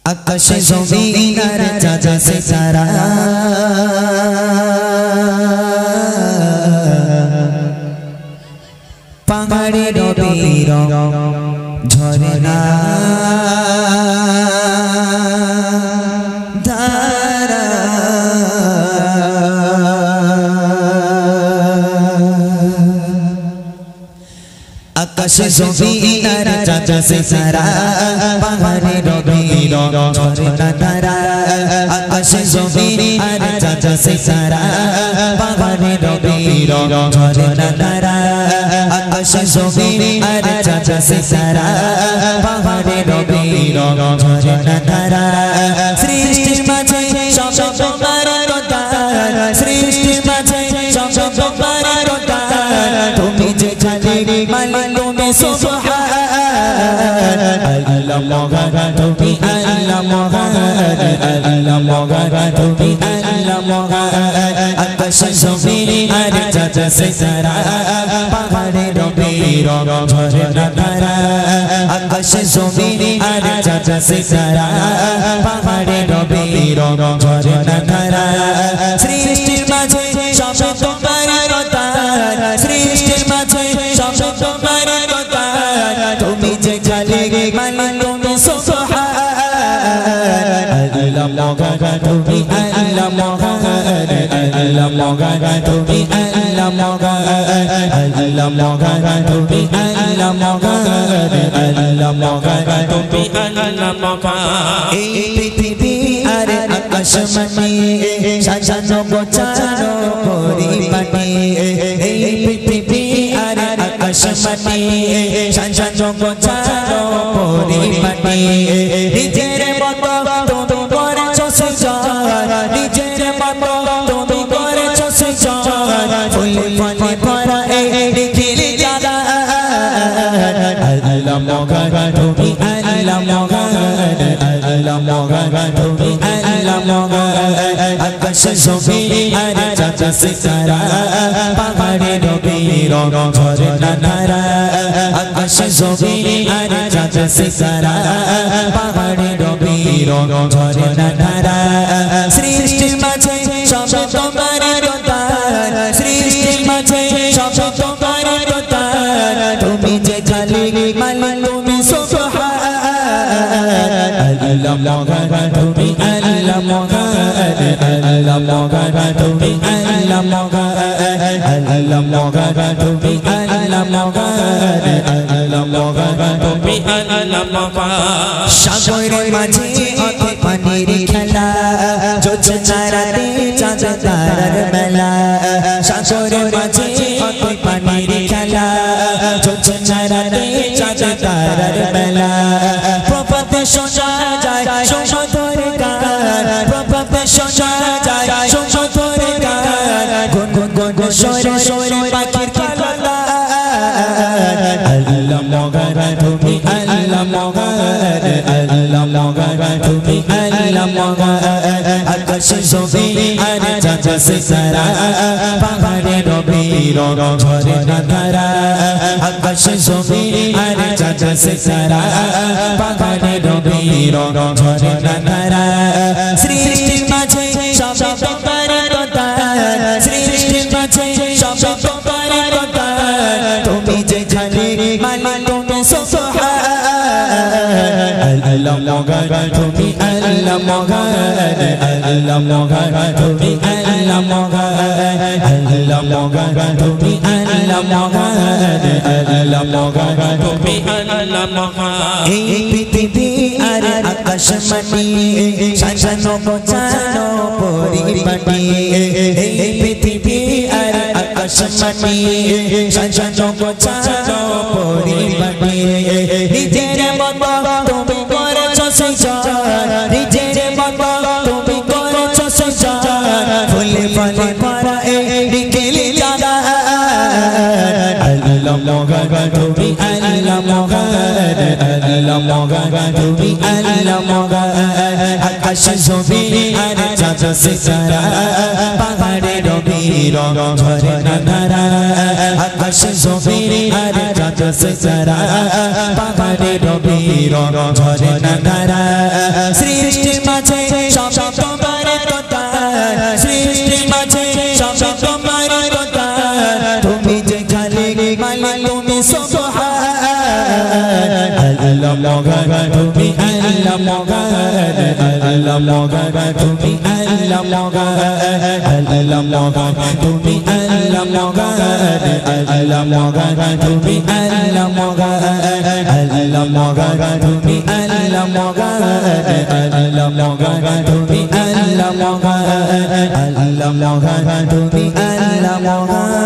আকাশে জমিন আর চাঁদ সিতারা পাহাড়ে নদীর ঝরনা ধারা আকাশে জমিন আর চাঁদ সিতারা পাহাড়ে নদীর ঝরনা ধারা আকাশে জমিন আর চাঁদ সিতারা পাহাড়ে নদীর ঝরনা ধারা আকাশে জমিন আর চাঁদ সিতারা পাহাড়ে নদীর ঝরনা ধারা সৃষ্টির মাঝে সব তোমার কথা সৃষ্টির মাঝে সব তোমার কথা তুমি যে জানি মালিক তুমি সুবহান আল্লাহ মহান তুমি আল্লাহ মহান আল্লাহ মহান তুমি আল্লাহ মহান আকাশে জমিন আর চাঁদ সিতারা পাহাড়ে নদীর ঝরনা ধারা আকাশে জমিন আর চাঁদ সিতারা পাহাড়ে নদীর ঝরনা ধারা সৃষ্টির মাঝে সব তোমার কথা সৃষ্টির মাঝে সব তোমার কথা তুমি যে জানি মালিক তুমি সুবহান আল্লাহ মহান তুমি আল্লাহ মহান আল্লাহ মহান তুমি আল্লাহ মহান আল্লাহ মহান তুমি আল্লাহ মহান আল্লাহ মহান তুমি আল্লাহ মহান এই পৃথিবী আর আকাশ মাটি সাজানো গোছানো পরিপাটি এই পৃথিবী আর আকাশ মাটি সাজানো গোছানো পরিপাটি নিজের মতো তুমি করেছো সৃজন নিজের মতো তুমি করেছো সৃজন ফুলে ফলে ভরা এই নিখিল জায়গা আল্লাহ মহান তুমি আল্লাহ মহান আল্লাহ মহান তুমি আল্লাহ মহান আকাশে জমিন আর চাঁদ সিতারা পাহাড়ে নদীর ঝরনা ধারা আকাশে জমিন আর চাঁদ সিতারা পাহাড়ে নদীর ঝরনা ধারা সৃষ্টির মাঝে সব তোমার কথা সৃষ্টির মাঝে সব তোমার কথা তুমি যে জানি মালিক তুমি সুবহান আল্লাহ মহান তুমি আল্লাহ মহান আল্লাহ মহান তুমি আল্লাহ মহান আল্লাহ মহান তুমি আল্লাহ মহান আল্লাহ মহান তুমি আল্লাহ মহান সাগরের মাঝে অথই পানির খেলা জোছনা রাতে চাঁদ তারার মেলা সাগরের মাঝে অথই পানির খেলা জোছনা রাতে চাঁদ তারার মেলা প্রভাতে শোনা যায় সংশোধনের গান প্রভাতে শোনা যায় সংশোধনের গান গুন গুন গুন গুন সরে সরে পাখির খেলা আল্লাহ মহান তুমি আল্লাহ মহান আল্লাহ মহান তুমি আল্লাহ মহান আকাশে জমিন আর চাঁদ সিতারা পাহাড়ে নদীর ঝরনা ধারা আকাশে জমিন আর চাঁদ সিতারা পাহাড়ে নদীর ঝরনা ধারা সৃষ্টির মাঝে সব তোমার কথা সৃষ্টির মাঝে সব তোমার কথা তুমি যে জানি মালিক তুমি সুবহান আল্লাহ মহান তুমি আল্লাহ মহান আল্লাহ মহান তুমি আল্লাহ মহান আল্লাহ মহান তুমি আল্লাহ মহান আল্লাহ মহান তুমি আল্লাহ মহান এই পৃথিবী আর আকাশ মাটি সাজানো গোছানো পরিপাটি এই পৃথিবী আর আকাশ মাটি সাজানো গোছানো পরিপাটি নিজের মতো তুমি করেছো সৃজন নিজের মতো তুমি করেছো সৃজন ফুলে ফলে ভরা এই নিখিল জায়গা আল্লাহ মহান তুমি আল্লাহ মহান আল্লাহ মহান তুমি আল্লাহ মহান আকাশে জমিন আর চাঁদ সিতারা পাহাড়ে নদীর ঝরনা ধারা আকাশে জমিন আর চাঁদ সিতারা পাহাড়ে নদীর ঝরনা ধারা মগান তুমি আল্লাহ মগান আল্লাহ মগান তুমি আল্লাহ মগান আল্লাহ মগান তুমি আল্লাহ মগান আল্লাহ মগান তুমি আল্লাহ মগান আল্লাহ মগান তুমি আল্লাহ মগান আল্লাহ মগান তুমি আল্লাহ মগান আল্লাহ মগান তুমি আল্লাহ মগান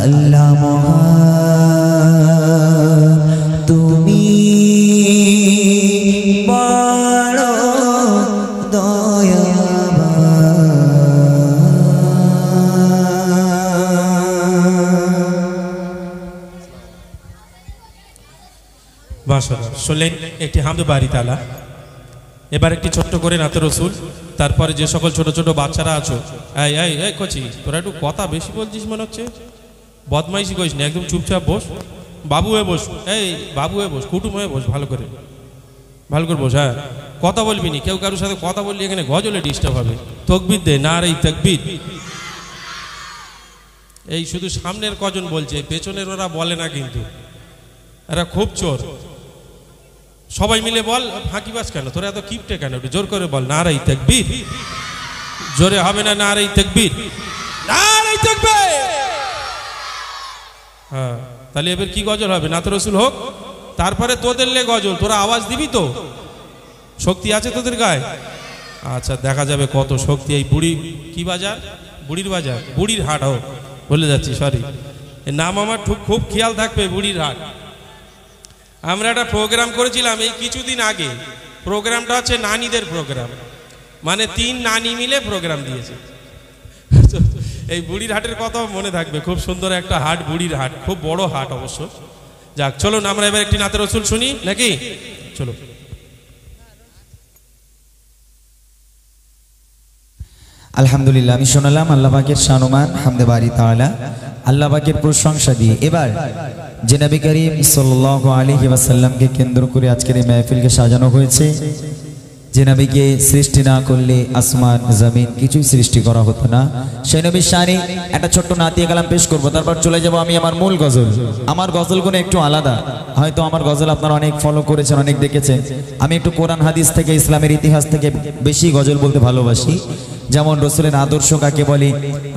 আল্লাহ মহান তুমি বড় দয়াবান। মাশাআল্লাহ শুনলেন একটি হামদে বাড়ি তাআলা। এবার একটি ছোট্ট করে নাতে রসুল, তারপরে যে সকল ছোট ছোট বাচ্চারা আছো, এই এই এই কচি তোরা একটু কথা বেশি বলছিস মনে হচ্ছে, বদমাইশি করিস না, একদম চুপচাপ বস, বাবু হয়ে বস, এই বাবু হয়ে বস, কুটুম হয়ে বস, ভালো করে বস। হ্যাঁ, কথা বলবি নি, কেউ কারোর সাথে কথা বললি এখানে গজলে ডিস্টার্ব হবে। তকবির দে, নারে তাকবীর। এই শুধু সামনের কজন বলছে, পেছনের ওরা বলে না, কিন্তু এরা খুব চোর। সবাই মিলে বল, ফাঁকিবাজ কেন তোরা, এত কিপটে কেন, একটু জোর করে বল, নারে তাকবীর। জোরে হবে না, নারে তাকবীর, নারে তাকবীর। হ্যাঁ, তাহলে এবার কি গজল হবে, নাতে রসুল হোক, তারপরে তোদের লে গজল। তোরা আওয়াজ দিবি তো, শক্তি আছে তোদের গায়ে? আচ্ছা, দেখা যাবে কত শক্তি। এই বুড়ি কি বাজার, বুড়ির বাজার, বুড়ির হাট হোক, বলে যাচ্ছি, সরি, এর নাম আমার খুব খেয়াল থাকবে, বুড়ির হাট। আমরা একটা প্রোগ্রাম করেছিলাম এই কিছুদিন আগে, প্রোগ্রামটা হচ্ছে নানিদের প্রোগ্রাম, মানে 3 নানি মিলে প্রোগ্রাম দিয়েছে। এই বুড়ির হাটের কথা মনে থাকবে, খুব সুন্দর একটা হাট, বুড়ির হাট, খুব বড় হাট অবশ্য। যাক, চলুন আমরা এবার একটি নাতে রসুল শুনি নাকি, চলো। আলহামদুলিল্লাহ, আমি শোনালাম আল্লাহ পাকের শানুমান হামদে বাড়ি তাআলা, আল্লাহ পাকের প্রশংসা দিয়ে। এবার যে নবী করিম সাল্লাল্লাহু আলাইহি ওয়াসাল্লামকে কেন্দ্র করে আজকের এই মাহফিলকে সাজানো হয়েছে, যে নবীকে সৃষ্টি না করলে আসমান জমিন কিছুই সৃষ্টি করা হতো না, সেই নবীর শানে একটা ছোট্ট নাতিয়া কালাম পেশ করব, তারপর চলে যাব আমি আমার মূল গজল। আমার গজলগুলো একটু আলাদা, হয়তো আমার গজল আপনারা অনেক ফলো করেছেন, অনেক দেখেছেন। আমি একটু কোরআন হাদিস থেকে, ইসলামের ইতিহাস থেকে বেশি গজল বলতে ভালোবাসি। যেমন রসুলের আদর্শ কাকে বলে,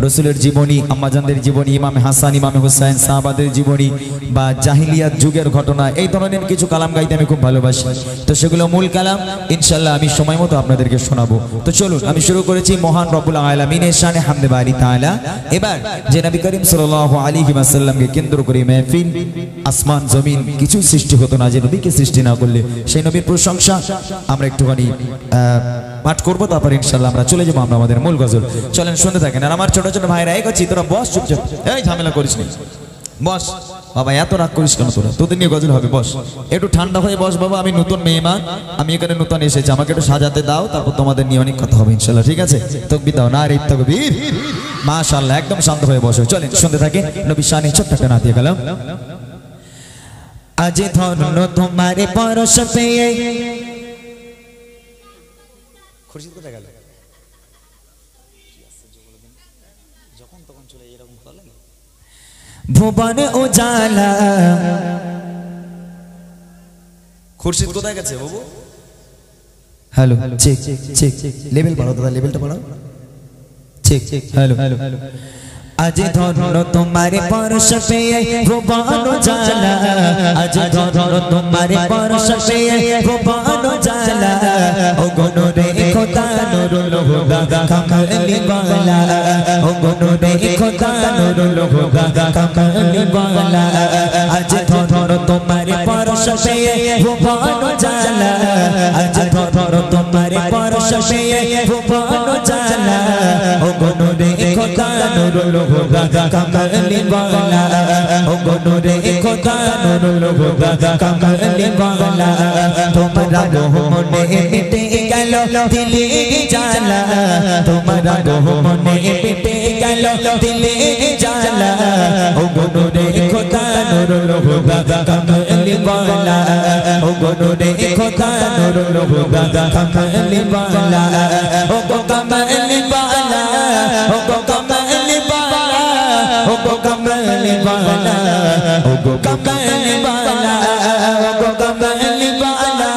রসুলের জীবনী, আম্মাজানদের জীবনী, ইমাম হাসান, ইমাম হুসাইন, সাহাবাদের জীবনী, বা জাহিলিয়াত যুগের ঘটনা, এই ধরনের কিছু কালাম গাইতে আমি খুব ভালোবাসি। তো সেগুলো মূল কালাম ইনশাল্লাহ আমি সময় মতো আপনাদেরকে শোনাবো। তো চলুন, আমি শুরু করেছি মহান রব্বুল আলামিনের শানে হামদে বাড়ি তাআলা। এবার যে নবী করিম সাল্লাল্লাহু আলাইহি ওয়াসাল্লামকে কেন্দ্র করে মাহফিল, আসমান জমিন কিছু সৃষ্টি হতো না যে নবীকে সৃষ্টি না করলে, সেই নবীর প্রশংসা আমরা একটুখানি পাঠ করবো, তারপর ইনশাল্লাহ আমরা চলে যাবো আমরা আমাদের মূল গজল। চলেন শুনতে থাকেন। আর আমার ছোট ছোট ভাইরা এই করছি, তোরা বস চুপচাপ, এই ঝামেলা করিস না, বস বাবা, এত রাগ করিস কেন তোরা, তোদের নিয়ে গজল হবে, বস একটু ঠান্ডা হয়ে বস বাবা, আমি নতুন মেহমান, আমি এখানে নতুন এসেছি, আমাকে একটু সাজাতে দাও, তারপর তোমাদের নিয়ে অনেক কথা হবে ইনশাল্লাহ, ঠিক আছে? তাকবীর দাও, নারে তাকবীর, মাশাআল্লাহ, একদম শান্ত হয়ে বসো। চলেন শুনতে থাকেন নবীর শানে ছোট্ট একটা নাতিয়া কালাম। আজ ধন্য তোমার পরশ পেয়ে, খুরশিদ কোথায় গেল? যখন তখন চলে এরকম ভালো লাগে। ভুবন উজালা, খুরশিদ কোথায় গেছে বাবু? হ্যালো, চেক চেক, লেভেল বাড়াও দাদা, লেভেলটা বাড়াও, চেক চেক, হ্যালো। আজ ধন্য তোমার পরশ পেয়ে ভুবন উজালা, আজ ধন্য তোমার পরশ পেয়ে ভুবন উজালা, ও গনুরে খোদা নুরুল হুদা কামলি বালা, ও গনুরে খোদা নুরুল হুদা কামলি বালা, আজ ধন্য তোমার পরশ পেয়ে ভুবন উজালা, আজ ধন্য তোমার পরশ পেয়ে ভুবন উজালা, ও গনুরে খোদা নুরুল হুদা কামলি বালা, ও গনুরে খোদা নুরুল হুদা কামলি বালা, তোমরা রহমনে মিটে গেল দিলে জালা, তোমরা রহমনে মিটে গেল দিলে জালা, ও গনুরে খোদা নুরুল হুদা কামলি বালা, ও গনুরে খোদা নুরুল হুদা কামলি বালা, ও কামলি বালা, ও কামলি বালা, ও কামলি वाला ओ गो कमल वाला ओ गो कमल वाला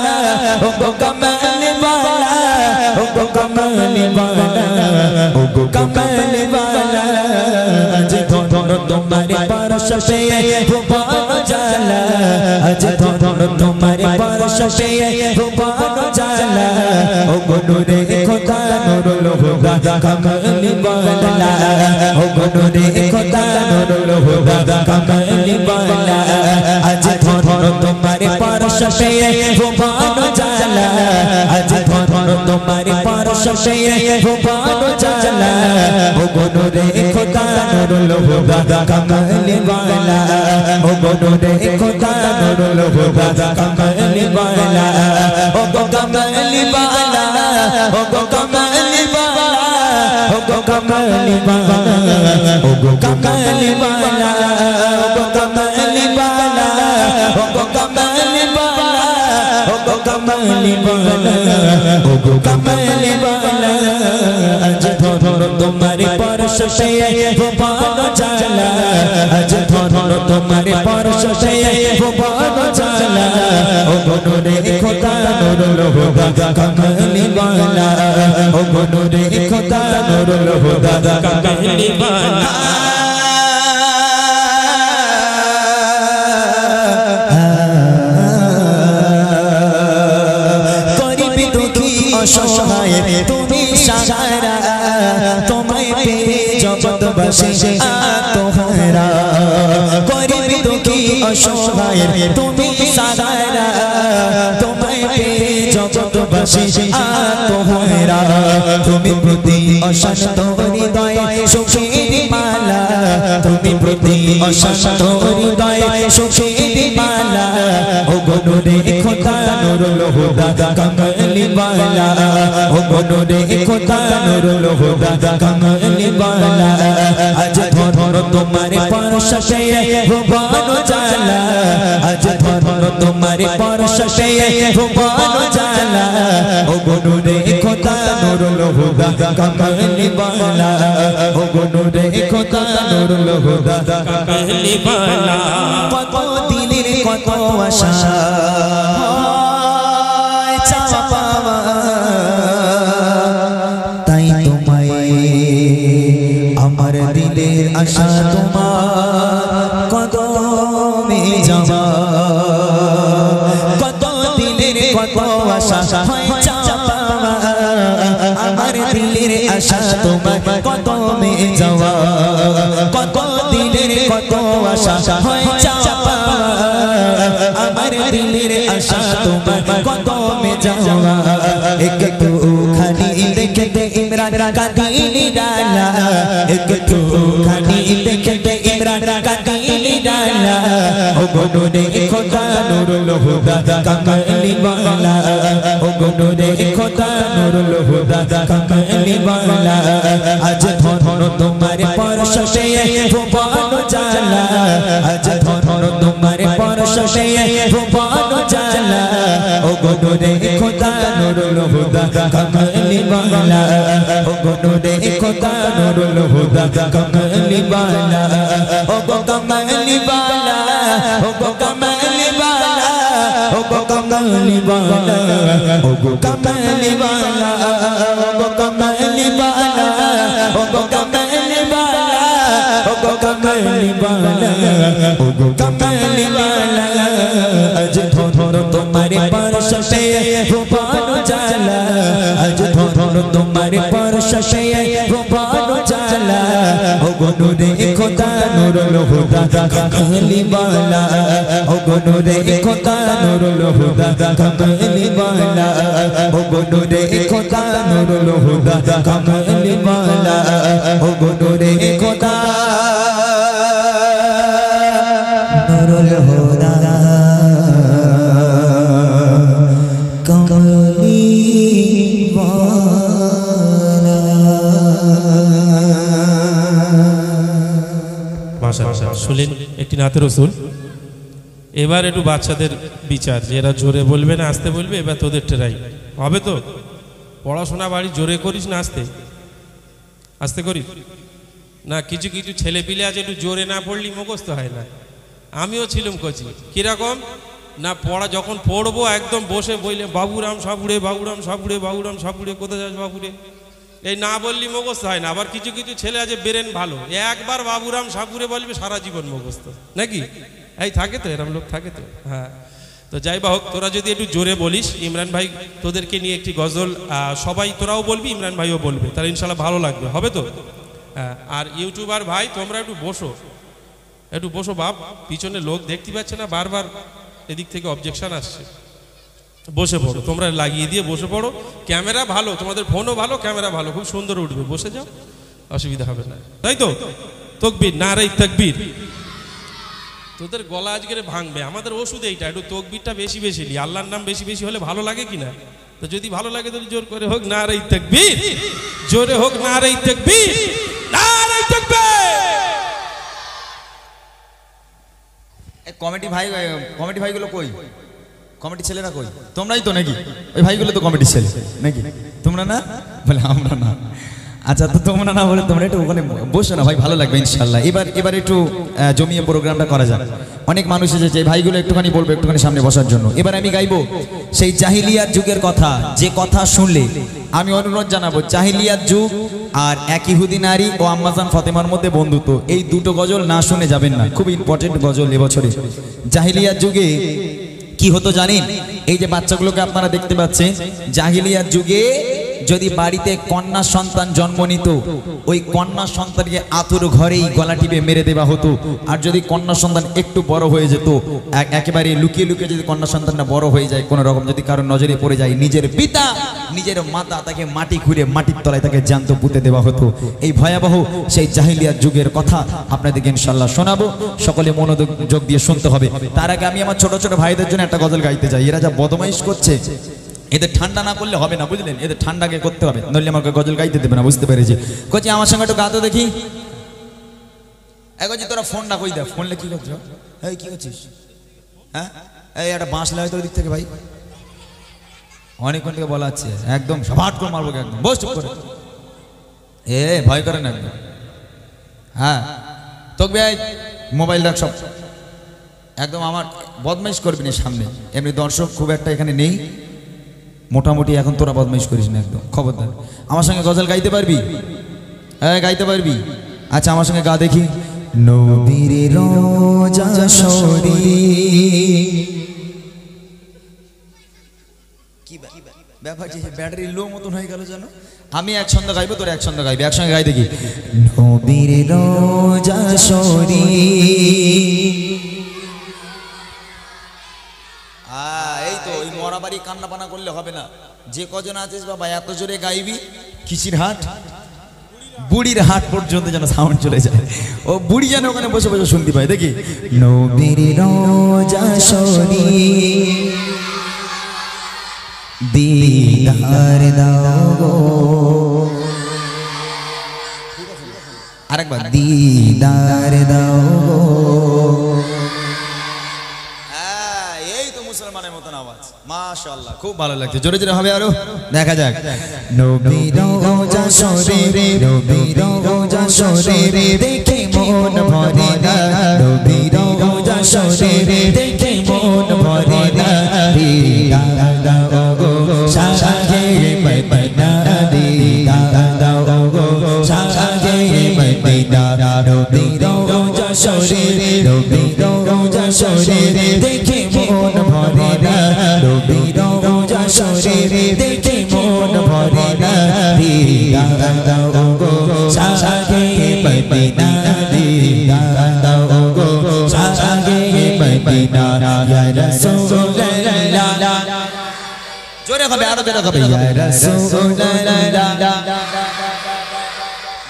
ओ गो कमल वाला ओ गो कमल वाला ओ गो कमल वाला आज धोनो तुम्हारे परश पे भुवन जाला आज धोनो तुम्हारे परश पे भुवन जाला ओ गो नूरे खुदा नूरुल हुदा कमल वाला ओ गो नूरे खुदा नूरुल हुदा कमल वाला आज धोनो तुम्हारे परश पे भुवन जाला आज धोनो तुम्हारे परश पे भुवन जाला ओ गो नूरे खुदा नूरुल हुदा कमल वाला ओ गो नूरे खुदा नूरुल हुदा कमल वाला ओ गो कमल वाला ओ गो कमल वाला ओ गो कमल वाला ओ गो कमल वाला ओ गो कमल वाला ओ गो कमल वाला ओ गो कमल वाला ओ गो कमल वाला आज धोनो तुम्हारे परश पे भुवन जाला आज धोनो तुम्हारे परश पे भुवन जाला ओ गो नूरे खुदा नूरुल हुदा कमल वाला ओ गो नूरे खुदा नूरुल हुदा कमल वाला गरीब दुखी असहाय তুমি সাহারা তোমায় পেয়ে জগৎ বাসী আত্মহারা গরিব দুঃখী অসহায় তুমি সাহারা তোমায় পেয়ে জগৎ বাসী আত্মহারা তুমি প্রতি অশান্ত হৃদয় সুখের মালা তুমি প্রতি অশান্ত হৃদয় সুখের মালা ও গো নূরে খোদা নূরুল হুদা কমল वाला ओ गो नूरे खुदा नूरुल हुदा कमल वाला आज धोनो तुम्हारे परश पे भुवन जाला आज धोनो तुम्हारे परश पे भुवन जाला ओ गो नूरे खुदा नूरुल हुदा कमल वाला ओ गो नूरे खुदा नूरुल हुदा कमल वाला कत दिलेर कत आशा आशा तुम्हार कदमे जावा कत दिलेर कत आशा चावा আমার দিলের আশা তোমার কদমে যাওয়া কত দিলের কত আশা চাওয়া আমার দিলের আশা তোমার কদমে যাওয়া একটু খানি দেখতে ইমরান কাদিনী ডালা একটু খানি দেখতে ইমরান কাদিনী ডালা ও গো নূরে খোদা নূরুল হুদা কমলি वाला ও গো নূরে খোদা নূরুল হুদা কমলি वाला आज धोनो तुम्हारे परश पे भुवन जाला आज धोनो तुम्हारे परश पे भुवन जाला ओ गो नूरे खुदा नूरुल हुदा कमली वाला ओ गो नूरे खुदा नूरुल हुदा कमली वाला ओ गो कमली वाला ओ गो कमली वाला ओ गो कमली वाला ओ गो कमली वाला ओ गो कमली वाला ओ गो कमली वाला ओ गो कमली वाला ओ गो कमली वाला आज धोनो तुम्हारे परश पे भुवन जाला आज धोनो तुम्हारे परश पे भुवन जाला ओ गो नूरे खुदा नूरुल हुदा कमली वाला ओ गो नूरे खुदा नूरुल हुदा कमली वाला ओ गो नूरे खुदा नूरुल हुदा कमली वाला ओ गो नूरे खुदा नूरुल हुदा कमली वाला মাশাআল্লাহ শুনলেন একটি নাতে রাসূল। এবার একটু বাচ্চাদের বিচার, যারা জোরে বলবে না আস্তে বলবে, এবার তোদের ট্রাই হবে তো। পড়াশোনা বাড়ি জোরে করিস না আস্তে আস্তে করিস? না কিছু কিছু ছেলে পিলে আছে একটু জোরে না পড়লি মুখস্থ হয় না। আমিও ছিলাম কোচি, কিরকম না পড়া যখন পড়বো একদম বসে বললে বাবুরাম সাপুড়ে বাবুরাম সাপুড়ে বাবুরাম সাপুড়ে কোথায় যাস বাবুরে, এই না বললি মুখস্থ হয় না। আবার কিছু কিছু ছেলে আছে বেরেন ভালো, একবার বাবুরাম সাপুড়ে বলবে সারা জীবন মুখস্থ, নাকি? এই থাকে তো, এরকম লোক থাকে তো। হ্যাঁ, তো যাই বা হোক, তোরা যদি একটু জোরে বলিস, ইমরান ভাই তোদেরকে নিয়ে একটি গজল সবাই তোরাও বলবি, ইমরান ভাইও বলবে, তাহলে ইনশাল্লাহ ভালো লাগবে, হবে তো? হ্যাঁ, আর ইউটিউবার ভাই তোমরা একটু বসো বাপ, পিছনে লোক দেখতে পাচ্ছে না, বারবার এদিক থেকে অবজেকশন আসছে। বসে পড়ো, তোমরা লাগিয়ে দিয়ে বসে পড়ো, ক্যামেরা ভালো, তোমাদের ফোনও ভালো, ক্যামেরা ভালো, খুব সুন্দর উঠবে, বসে যাও, অসুবিধা হবে না, তাই তো? তকবীর, নারায়ে তাকবীর। তোদের গলা আজকে ভাঙবে, আমাদের ওষুধ এইটা, একটু তকবীরটা বেশি বেশি নি, আল্লাহর নাম বেশি বেশি হলে ভালো লাগে কিনা? তো যদি ভালো লাগে তাহলে জোর করে হোক নারায়ে তাকবীর, জোরে হোক নারায়ে তাকবীর, নারায়ে তাকবীর। কমিটি ভাইগুলো কই? কমিটি ছেলেরা কই? তোমরাই তো নাকি? ওই ভাইগুলো তো কমিটির ছেলে নাকি? তোমরা না? বলে আমরা না। আচ্ছা, তো তোমরা না বলে তোমরা একটু ওখানে বসো না ভাই, ভালো লাগবে ইনশাল্লাহ। এবার একটু জমিয়ে প্রোগ্রামটা করা যাক। অনেক মানুষ এসেছে, ভাইগুলো একটুখানি বলবো একটুখানি সামনে বসার জন্য। এবার আমি গাইবো সেই জাহিলিয়াত যুগের কথা, যে কথা শুনলে আমি অনুরোধ জানাবো, জাহিলিয়াত যুগ আর এক ইহুদি নারী ও আম্মাজান ফাতেমার মধ্যে বন্ধুত্ব, এই দুটো গজল না শুনে যাবেন না। খুব ইম্পর্টেন্ট গজল এবছরে। জাহিলিয়াত যুগে কি হতো জানেন? এই যে বাচ্চাগুলোকে আপনারা দেখতে পাচ্ছেন, জাহিলিয়াত যুগে যদি বাড়িতে কন্যা সন্তান জন্ম নিত, ওই কন্যা সন্তানকে আতুর ঘরেই গলা টিপে মেরে দেওয়া হতো। আর যদি কন্যা সন্তান একটু বড় হয়ে যেত, একেবারে লুকিয়ে লুকিয়ে যদি কন্যা সন্তানটা বড় হয়ে যায়, কোনো রকম যদি কারোর নজরে পড়ে যায়, নিজের পিতা নিজের মাতা তাকে মাটি খুঁড়ে মাটির তলায় তাকে জ্যান্ত পুঁতে দেওয়া হতো। এই ভয়াবহ সেই জাহিলিয়াত যুগের কথা আপনাদেরকে ইনশাল্লাহ শোনাবো, সকলে মনোযোগ দিয়ে শুনতে হবে। তার আগে আমি আমার ছোট ছোট ভাইদের জন্য একটা গজল গাইতে চাই। এরা যা বদমাইশ করছে, এদের ঠান্ডা না করলে হবে না, বুঝলেন? এদের ঠান্ডাকে করতে হবে, নইলে আমাকে গজল গাইতে দেবে না, বুঝতে পেরেছি? কচি আমার সঙ্গে একটু গাতো দেখি। কচি তোরা ফোন না কই দে, ফোনলে কি করছো? এই কি করছিস? হ্যাঁ, এই একটা বাঁশ লাগে তোর দিক থেকে ভাই, অনেকক্ষণ থেকে বলা আছে, একদম সবাট করে মারবো একদম। বস চুপ করে, ভয় করে না একদম। হ্যাঁ, তোকে ভাই মোবাইল রাখ সব, একদম আমার বদমাইশ করবি না সামনে। এমনি দর্শক খুব একটা এখানে নেই, মোটামুটি এখন তোরা বদমাইশ করিস না একদম, খবরদার। আমার সঙ্গে গজল গাইতে পারবি? হ্যাঁ, গাইতে পারবি? আচ্ছা, আমার সঙ্গে গা দেখি। নবীর রোজা শরীর, কি ব্যাপার, ব্যাটারি লো মতন হয়ে গেল জানো? আমি এক ছন্দ গাইবো, তোর এক ছন্দ গাইবি, একসঙ্গে গাই দেখি। নবীর রোজা শরীর, এই তো ওই মরাবাড়ি কান্না পানা করলে হবে না। যে কজন আছিস বাবা, এত জোরে গাইবি, কিসির হাট, বুড়ির হাট পর্যন্ত যেন সাউন্ড চলে যায়, ও বুড়ি যেন ওখানে বসে বসে শুনতে পায়। দেখি নবীর রোজা শরীর, দিদার দাও গো, আরেকবার দিদার দাও গো। মুসলমানের মতন আওয়াজ, মাশাআল্লাহ, খুব ভালো লাগছে। জোরে জোরে হবে আরো, দেখা যাক। নবীর রোজা শরীরে, নবীর রোজা শরীরে দেখে মন ভরে না, নবীর রোজা শরীরে দেখে মন ভরে না। দিদার দাও গো শাহে মদিনা, দিদার দাও গো শাহে মদিনা। নবীর রোজা শরীরে, নবীর রোজা শরীরে দেখে মন ভরে না, নবীর রোজা শরীরে দেখে মন ভরে না। দিদার দাও গো শাহে মদিনা, দিদার দাও গো শাহে মদিনা। ইয়া রাসূলুল্লাহ, জোরে হবে, আরো জোরে হবে। ইয়া রাসূলুল্লাহ,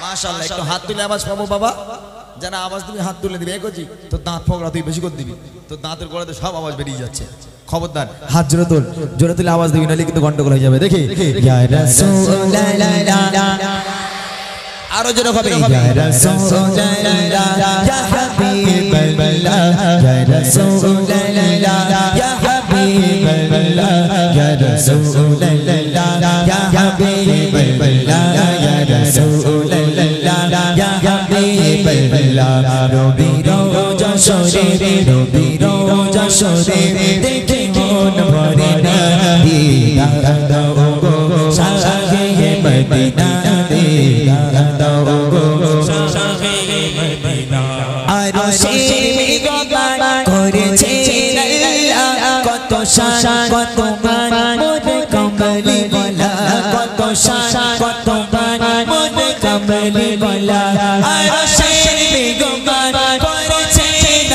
মাশাআল্লাহ। একটু হাত তুলে আওয়াজ পাবো বাবা, যারা আওয়াজ দিবি হাত তুলে দিবি। একজি তোর দাঁত ফোকরা তুই বেশি করে দিবি, তোর দাঁতের গোড়াতে সব আওয়াজ বেরিয়ে যাচ্ছে, খবরদার। হাত জোরে তোল, জোরে তুলে আওয়াজ দিবি, নাহলে কিন্তু গন্ডগোল হয়ে যাবে। দেখি ইয়া রাসূলুল্লাহ, আরো জোরে হবে। ইয়া রাসূলুল্লাহ, ইয়া হাবিবাল্লাহ, ইয়া রাসূলুল্লাহ, ইয়া হাবিবাল্লাহ, ইয়া রাসূলুল্লাহ, ইয়া হাবিবাল্লাহ, ইয়া রাসূলুল্লাহ, ইয়া হাবিবাল্লাহ। যশোরে দেখে মন ভরে না দিদার দাও গো শাহে মদিনা দিদার দাও গো শাহে মদিনা আরো সেই মেঘবান করেছে আল্লাহ কত শান কত মান মোরে কমলি গলা কত শান কত মান মোরে কমলি গলা আরো সেই মেঘবান করেছে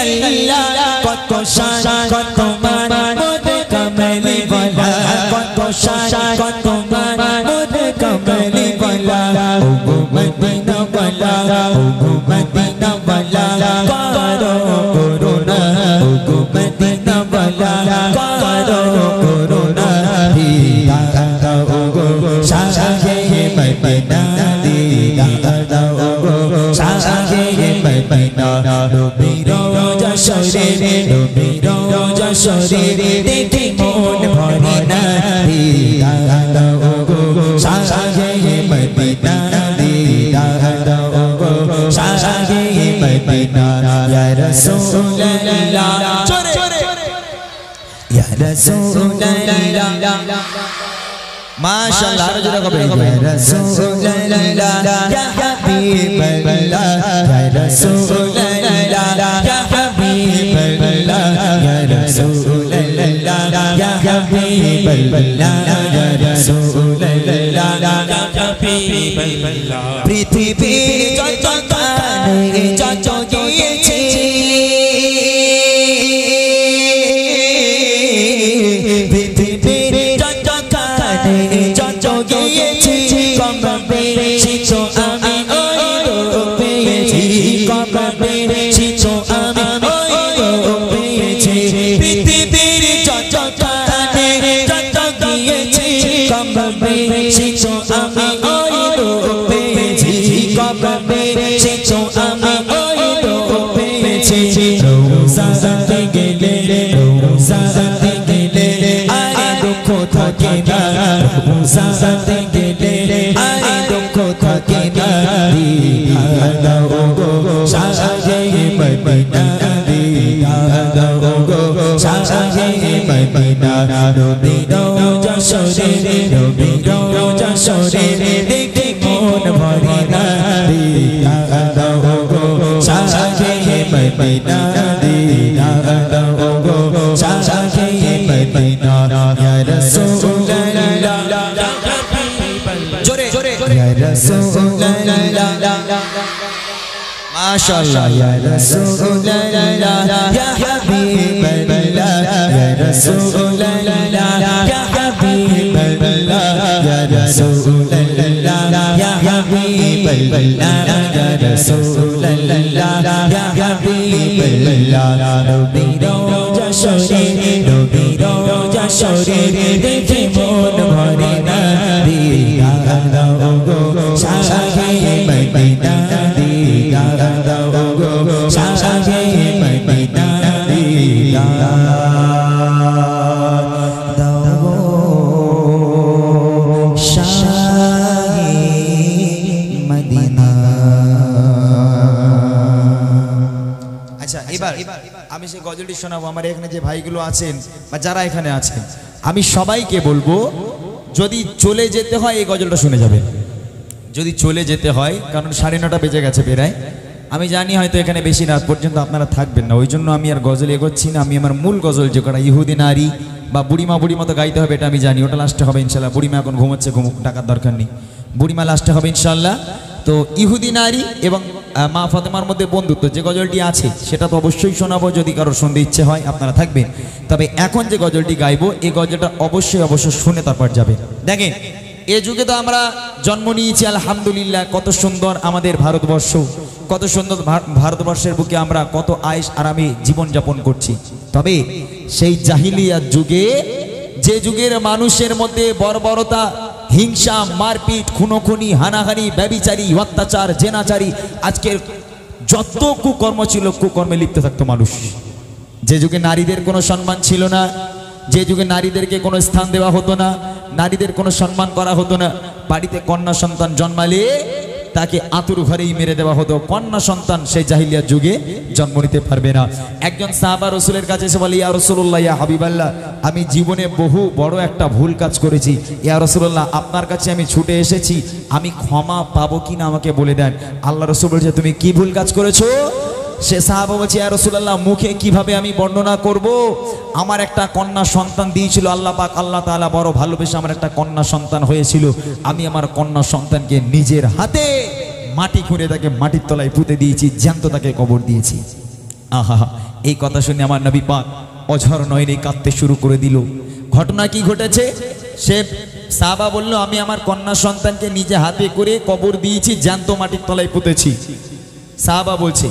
আল্লাহ কত শান কত মান মোরে কমলি গলা কত শান কত মান মোরে কমলি গলা ও মদিনা গলা ও মদিনা গলা করো করুণা ও মদিনা গলা করো করুণা দিদার দাও গো শাহে মদিনা দিদার দাও গো শাহে মদিনা নবীর যশোরে নবীর যশোরে দেখে মন ভরে না দিদার দাও গো শাহে মদিনা দিদার দাও গো শাহে মদিনা ইয়া রাসূলুল্লাহ ইয়া রাসূলুল্লাহ মাশাআল্লাহ আরো জোরে কবে ইয়া রাসূলুল্লাহ ইয়া হাবিবাল্লাহ ইয়া রাসূলুল্লাহ ইয়া হাবিবাল্লাহ ইয়া রাসূলুল্লাহ ইয়া হাবিবাল্লাহ ইয়া রাসূলুল্লাহ ইয়া হাবিবাল্লাহ পৃথিবী যত কানে যত গিয়েছে সাথে গেলে আরে দুঃখ থাকে না দিদার দাও গো শাহে মদিনা দিদার দাও গো শাহে মদিনা নবীর যশোরে নবীর যশোরে দেখে মন ভরে না দিদার দাও গো শাহে মদিনা দিদার দাও গো শাহে মদিনা ইয়া রাসূলুল্লাহ Ya Rasulullah Mashallah Ya Rasulullah Ya Habiballah Ya Rasulullah Ya Habiballah Ya Rasulullah Ya Habiballah Ya Rasulullah Ya Habiballah Nobir যশোরে নবীর যশোরে দেখে মন ভরে না দিদার দাও গো শাহে মদিনা দিদার দাও গো শাহে মদিনা দিদার দাও গো শাহে মদিনা। আচ্ছা এবার আমি সেই গজলটি শোনাবো। আমার এখানে যে ভাইগুলো আছেন বা যারা এখানে আছেন আমি সবাইকে বলবো যদি চলে যেতে হয় এই গজলটা শুনে যাবেন। যদি চলে যেতে হয় কারণ 9:30 বেজে গেছে প্রায়, আমি জানি হয়তো এখানে বেশি রাত পর্যন্ত আপনারা থাকবেন না, ওই জন্য আমি আর গজল এগোচ্ছি না। আমি আমার মূল গজল যে কটা ইহুদি নারী বা বুড়িমা বুড়িমা তো গাইতে হবে এটা আমি জানি, ওটা লাস্টে হবে ইনশাল্লাহ। বুড়িমা এখন ঘুমোচ্ছে, ঘুমুক, টাকার দরকার নেই, বুড়িমা লাস্টে হবে ইনশাল্লাহ। তো ইহুদি নারী এবং মা ফাতেমার মধ্যে বন্ধুত্ব যে গজলটি আছে সেটা তো অবশ্যই শোনাবো, যদি কারোর শুনতে ইচ্ছে হয় আপনারা থাকবেন। তবে এখন যে গজলটি গাইবো এই গজলটা অবশ্যই শুনে তারপর যাবে। দেখেন এ যুগে তো আমরা জন্ম নিয়েছি আলহামদুলিল্লাহ, কত সুন্দর আমাদের ভারতবর্ষ, কত সুন্দর ভারতবর্ষের বুকে আমরা কত আয়েশ আরামে জীবনযাপন করছি। তবে সেই জাহিলিয়াত যুগে, যে যুগের মানুষের মধ্যে বর্বরতা, হিংসা, মারপিট, খুনোখুনি, হানাহানি, ব্যভিচারী, অত্যাচার, জেনাচারী, আজকের যত কুকর্ম ছিল কুকর্মে লিপ্ত থাকতো মানুষ। যে যুগে নারীদের কোনো সম্মান ছিল না, যে যুগে নারীদেরকে কোনো স্থান দেওয়া হতো না, নারীদের কোনো সম্মান করা হতো না, বাড়িতে কন্যা সন্তান জন্মালে তাকে আতুর ঘরেই মেরে দেওয়া হতো। কন্যা সন্তান সেই জাহিলিয়ার যুগে জন্ম নিতে পারবে না। একজন সাহাবা রাসূলের কাছে এসে বলে, ইয়া রাসূলুল্লাহ, ইয়া হাবিবাল্লাহ, আমি জীবনে বহু বড় একটা ভুল কাজ করেছি। ইয়া রাসূলুল্লাহ, আপনার কাছে আমি ছুটে এসেছি, আমি ক্ষমা পাবো কিনা আমাকে বলে দেন। আল্লাহ রাসূল বলছে, তুমি কি ভুল কাজ করেছো? সে সাহাবা বলছে, ইয়া রাসূলুল্লাহ, মুখে কিভাবে আমি বর্ণনা করব? আমার একটা কন্যা সন্তান দিয়েছিল আল্লাহ পাক, আল্লাহ তাআলা বড় ভালোবেসে আমার একটা কন্যা সন্তান হয়েছিল। আমি আমার কন্যা সন্তানকে নিজের হাতে মাটি খুঁড়ে তাকে মাটির তলায় পুঁতে দিয়েছি, জ্যান্ত তাকে কবর দিয়েছি। আহা, এই কথা শুনে আমার নবী পাক অঝর নয়নে কাঁদতে শুরু করে দিল। ঘটনা কি ঘটেছে? সে সাহাবা বলল, আমি আমার কন্যা সন্তানকে নিজে হাতে করে কবর দিয়েছি, জ্যান্ত মাটির তলায় পুঁতেছি। সাহাবা বলছে,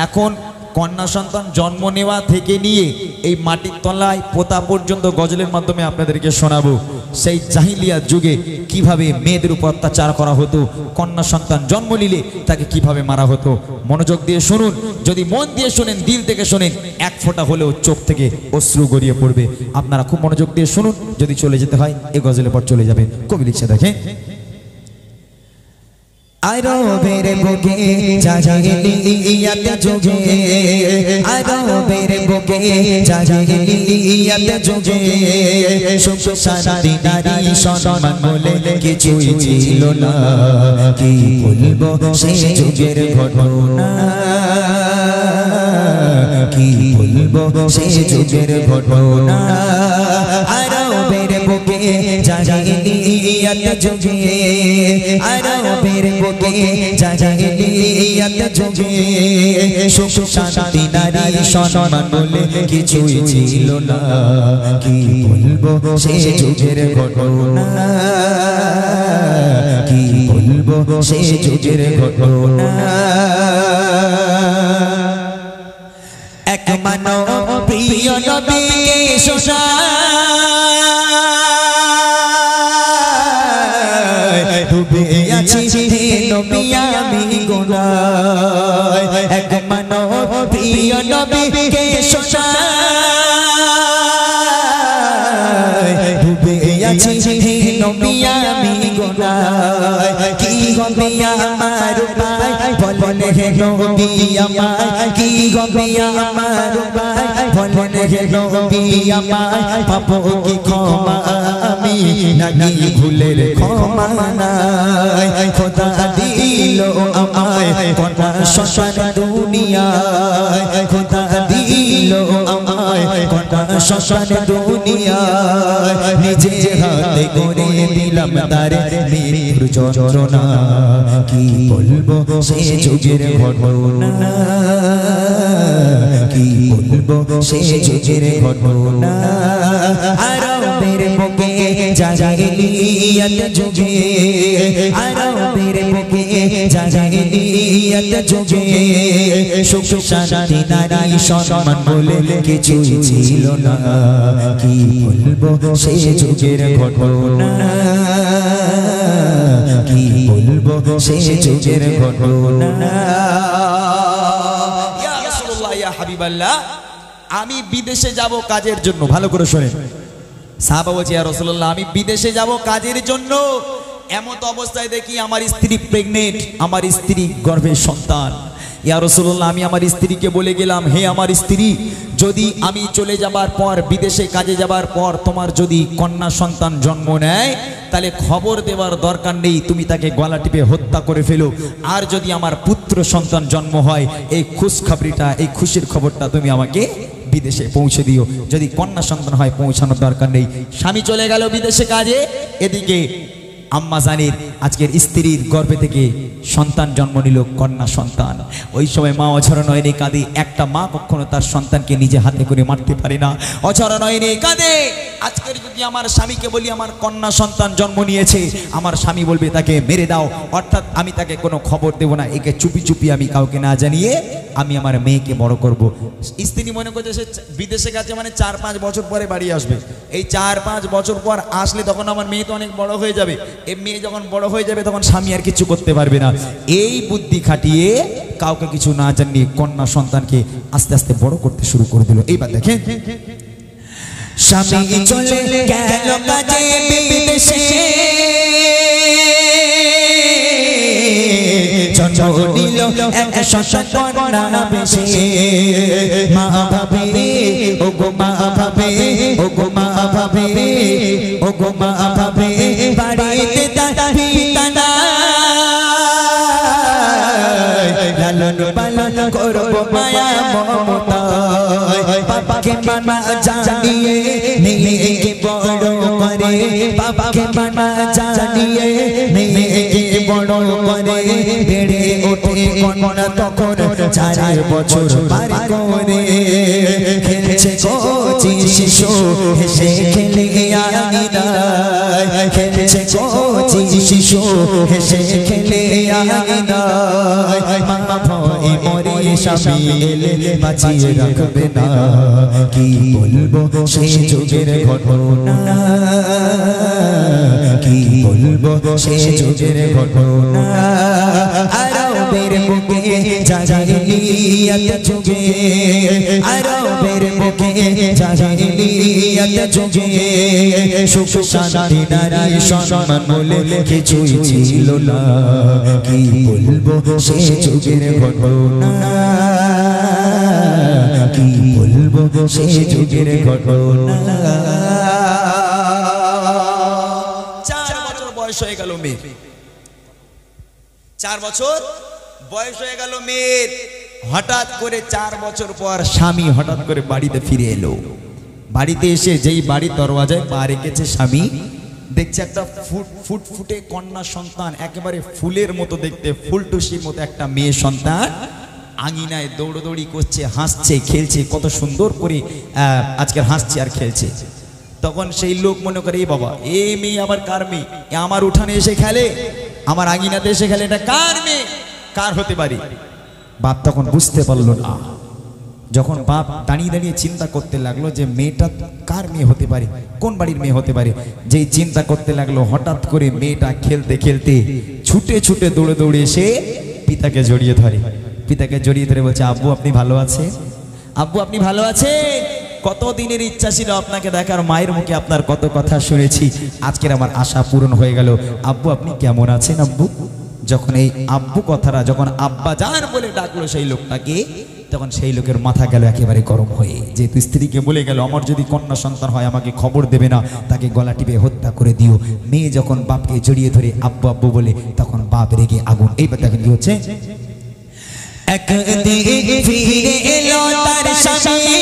এখন কন্যা সন্তান জন্ম নেওয়া থেকে নিয়ে এই মাটির তলায় পোতা পর্যন্ত গজলের মাধ্যমে আপনাদেরকে শোনাবো সেই জাহিলিয়ার যুগে কিভাবে মেয়েদের উপর অত্যাচার করা হতো, কন্যা সন্তান জন্ম নিলে তাকে কিভাবে মারা হতো। মনোযোগ দিয়ে শুনুন, যদি মন দিয়ে শোনেন, দিল থেকে শোনেন, এক ফোঁটা হলেও চোখ থেকে অশ্রু গড়িয়ে পড়বে। আপনারা খুব মনোযোগ দিয়ে শুনুন, যদি চলে যেতে হয় এই গজলের পর চলে যাবেন। কবি লিখছে, দেখেন, আরবের বুকে জাহিলিয়াত যুগে, আরবের বুকে জাহিলিয়াত যুগে সুখ শান্তি নারী সম্মান বলে কিছুই ছিল না। কি বলবো সে যুগের ঘটনা, কি বলবো সে যুগের ঘটনা। আরবের বুকে জাহিলিয়াত যুগে, আরবের বুকে জাহিলিয়াত যুগে সুখ শান্তি নারী সম্মান বলে কিছুই ছিল না। কি বলবো সে যুগের ঘটনা, কি বলবো সে যুগের ঘটনা। এক মানব প্রিয় নবীকে শোনায়, ডুবে আছি হে নবী আমি গুনায়। এক মানব প্রিয় নবীকে শোনায়, ডুবে আছি হে নবী আমি গুনায়। কি হবে আমার উপায় বলেন হে নবী আমায়, কি হবে আমার উপায় বলেন হে নবী আমায়। পাবো কি ক্ষমা আমি নাকি ভুলের ক্ষমা নাই? খোদা দিল আমায় কন্যা সন্তান দুনিয়ায়, খোদা দিল আমায় কন্যা সন্তান দুনিয়ায়। নিজে হাতে করে দিলাম তারে মৃত্যুর যন্ত্রণা। কি বলবো সে যুগের ঘটনা, কি বলবো সে যুগের ঘটনা। আরবের বুকে জাহিলিয়াত যুগে, আরবের বুকে জাহিলিয়াত যুগে সুখ শান্তি নারী সম্মান বলে কিছুই ছিল না। কি বলবো সে যুগের ঘটনা, কি বলবো সে যুগের ঘটনা। ইয়া রাসূলুল্লাহ, ইয়া হাবিবাল্লাহ, আমি বিদেশে যাব কাজের জন্য। ভালো করে শোনেন, সাহাবা বলছে, ইয়া রাসূলুল্লাহ, আমি বিদেশে যাব কাজের জন্য। এমত অবস্থায় দেখি আমার স্ত্রী প্রেগনেন্ট, আমার স্ত্রী গর্ভের সন্তান। ইয়া রাসূলুল্লাহ, আমি আমার স্ত্রীকে বলে গেলাম, হে আমার স্ত্রী, যদি আমি চলে যাবার পর, বিদেশে কাজে যাবার পর তোমার যদি কন্যা সন্তান জন্ম নেয় তাহলে খবর দেওয়ার দরকার নেই, তুমি তাকে গলা টিপে হত্যা করে ফেলো। আর যদি আমার পুত্র সন্তান জন্ম হয়, এই খুশখবরিটা, এই খুশির খবরটা তুমি আমাকে বিদেশে পৌঁছে দিও। যদি কন্যা সন্তান হয় পৌঁছানোর দরকার নেই। স্বামী চলে গেল বিদেশে কাজে, এদিকে আম্মা জানির আজকের স্ত্রীর গর্ভে থেকে সন্তান জন্ম নিল, কন্যা সন্তান। ওই সময় মা অঝর নয়নে কাঁদে। একটা মা কখনো তার সন্তানকে নিজে হাতে করে মারতে পারে না, অঝর নয়নে কাঁদে। আজকের যদি আমার স্বামীকে বলি আমার কন্যা সন্তান জন্ম নিয়েছে, আমার স্বামী বলবে তাকে মেরে দাও, অর্থাৎ আমি তাকে কোনো খবর দেব না, একে চুপি চুপি আমি কাউকে না জানিয়ে আমি আমার মেয়েকে বড় করব। স্ত্রী মনে করছে সে বিদেশে গেছে মানে 4-5 বছর পরে বাড়ি আসবে। এই 4-5 বছর পর আসলে তখন আমার মেয়ে তো অনেক বড় হয়ে যাবে। এই মেয়ে যখন বড় হয়ে যাবে তখন স্বামী আর কিছু করতে পারবে না। এই বুদ্ধি খাটিয়ে কাউকে কিছু না জানিয়ে কন্যা সন্তানকে আস্তে আস্তে বড় করতে শুরু করে দিল। এইবার দেখেন, স্বামী চলে গেল কাজে বিদেশে, নিল এক কন্যা বেশে মা ভাবে ও গো মা ভাবে ও গো মা ভাবে ও গো মা ভাবে বাড়িতে দাদি তানা লালন পালন করব মায়া মমতা বাবাকে মানা জানিয়ে মেয়েকে বড় করে বাবাকে মানা জানিয়ে মেয়েকে বড় করে বেড়ে ওঠে কন্যা তখন 4 বছর পার করে খেলছে কচি শিশু হেসে খেলে আঙিনায় খেলছে কচি শিশু হেসে খেলে আঙিনায় মা ভয়ে মরে স্বামী এলে বাঁচিয়ে রাখবে না কি বলবো সেই যুগের ঘটনা কি বলবো সেই যুগের ঘটনা আরবের বুকে জাহিলিয়াত যুগে আরবের বুকে জাহিলিয়াত যুগে সুখ শান্তি নারী সম্মান বলে কিছুই ছিল না কি বলবো সেই যুগের ঘটনা কি বলবো সেই যুগের ঘটনা 4 বছর বয়স হয়ে গেল মেয়ের 4 বছর বয়স হয়ে গেল মেয়ের হঠাৎ করে 4 বছর পর স্বামী হঠাৎ করে বাড়িতে ফিরে এলো বাড়িতে এসে যেই বাড়ির দরওয়াজায় পা রেখেছে স্বামী দেখছে একটা ফুটফুটে কন্যা সন্তান একেবারে ফুলের মতো দেখতে ফুলটুসির মতো একটা মেয়ে সন্তান আঙিনায় দৌড়দৌড়ি করছে হাসছে খেলছে কত সুন্দর করে আজকে হাসছে আর খেলছে তখন সেই লোক মনে করে এই বাবা এই মেয়ে আবার কার মেয়ে আমার উঠানে এসে খেলে আমার আঙিনাতে এসে খেলে এটা কার মেয়ে কার হতে পারে বাপ তখন বুঝতে পারলো না যখন বাপ দাঁড়িয়ে দাঁড়িয়ে চিন্তা করতে লাগলো যে মেয়েটা কার মেয়ে হতে পারে কোন বাড়ির মেয়ে হতে পারে যেই চিন্তা করতে লাগলো হঠাৎ করে মেয়েটা খেলতে খেলতে ছুটে ছুটে দৌড়ে দৌড়ে এসে পিতাকে জড়িয়ে ধরে বলছে আব্বু আপনি ভালো আছেন আব্বু আপনি ভালো আছেন কত দিনের ইচ্ছা ছিল আপনাকে দেখার মায়ের মুখে আপনার কত কথা শুনেছি আজকের আমার আশা পূরণ হয়ে গেল আব্বু আপনি কেমন আছেন আব্বু যখন এই আব্বু কথাটা যখন আব্বা জান বলে ডাকলো সেই লোকটাকে তখন সেই লোকের মাথা গেল একেবারে গরম হয়ে যেহেতু স্ত্রীকে বলে গেল আমার যদি কন্যা সন্তান হয় আমাকে খবর দেবে না তাকে গলা টিপে হত্যা করে দিও মেয়ে যখন বাপকে জড়িয়ে ধরে আব্বু আব্বু বলে তখন বাপ রেগে আগুন এইবার দেখেন কি হচ্ছে একদিন ফিরে এলো তার স্বামী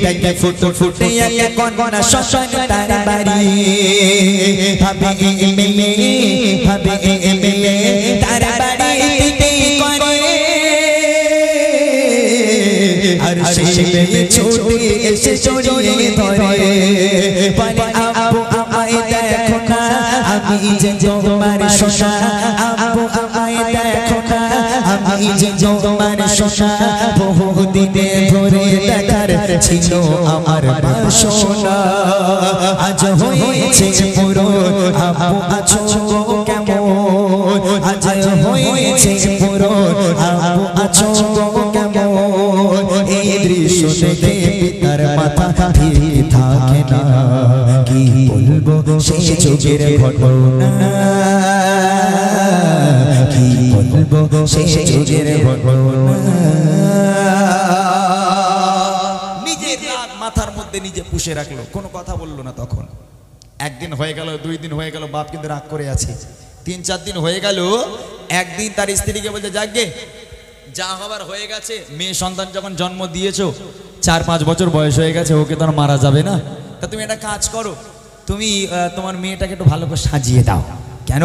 দেখে ফুটে ফুটে এক কন্যা সন্তান তার বাড়ি ভাবে তার বাড়িতে করে আর সেই ছুটে এসে জড়িয়ে ধরে বলে আব্বু আমায় দেখো না আমি যে তোমার সোনা আব্বু আমায় দেখো না আমি যে তোমার সোনা বহুদিনে ধরে দেখার ছিল আমার বাসনা আজ হয়েছে পুরো আব্বু আছো কেমন আজ হয়েছে পুরো আব্বু আছো কেমন এই দৃশ্য দেখে পিতার মাথা ঠিক থাকে না কি বলবো সেই যুগের ঘটনা কি বলবো সেই যুগের ঘটনা নিজের রাগ মাথার মধ্যে নিজে পুষে রাখলো কোনো কথা বললো না তখন একদিন হয়ে গেল 2 দিন হয়ে গেল বাপ কিন্তু রাগ করে আছে 3-4 দিন হয়ে গেল একদিন তার স্ত্রীকে বলছে যাকগে যা হবার হয়ে গেছে মেয়ে সন্তান যখন জন্ম দিয়েছো 4-5 বছর বয়স হয়ে গেছে ওকে তো আর মারা যাবে না তা তুমি একটা কাজ করো তুমি তোমার মেয়েটাকে একটু ভালো করে সাজিয়ে দাও কেন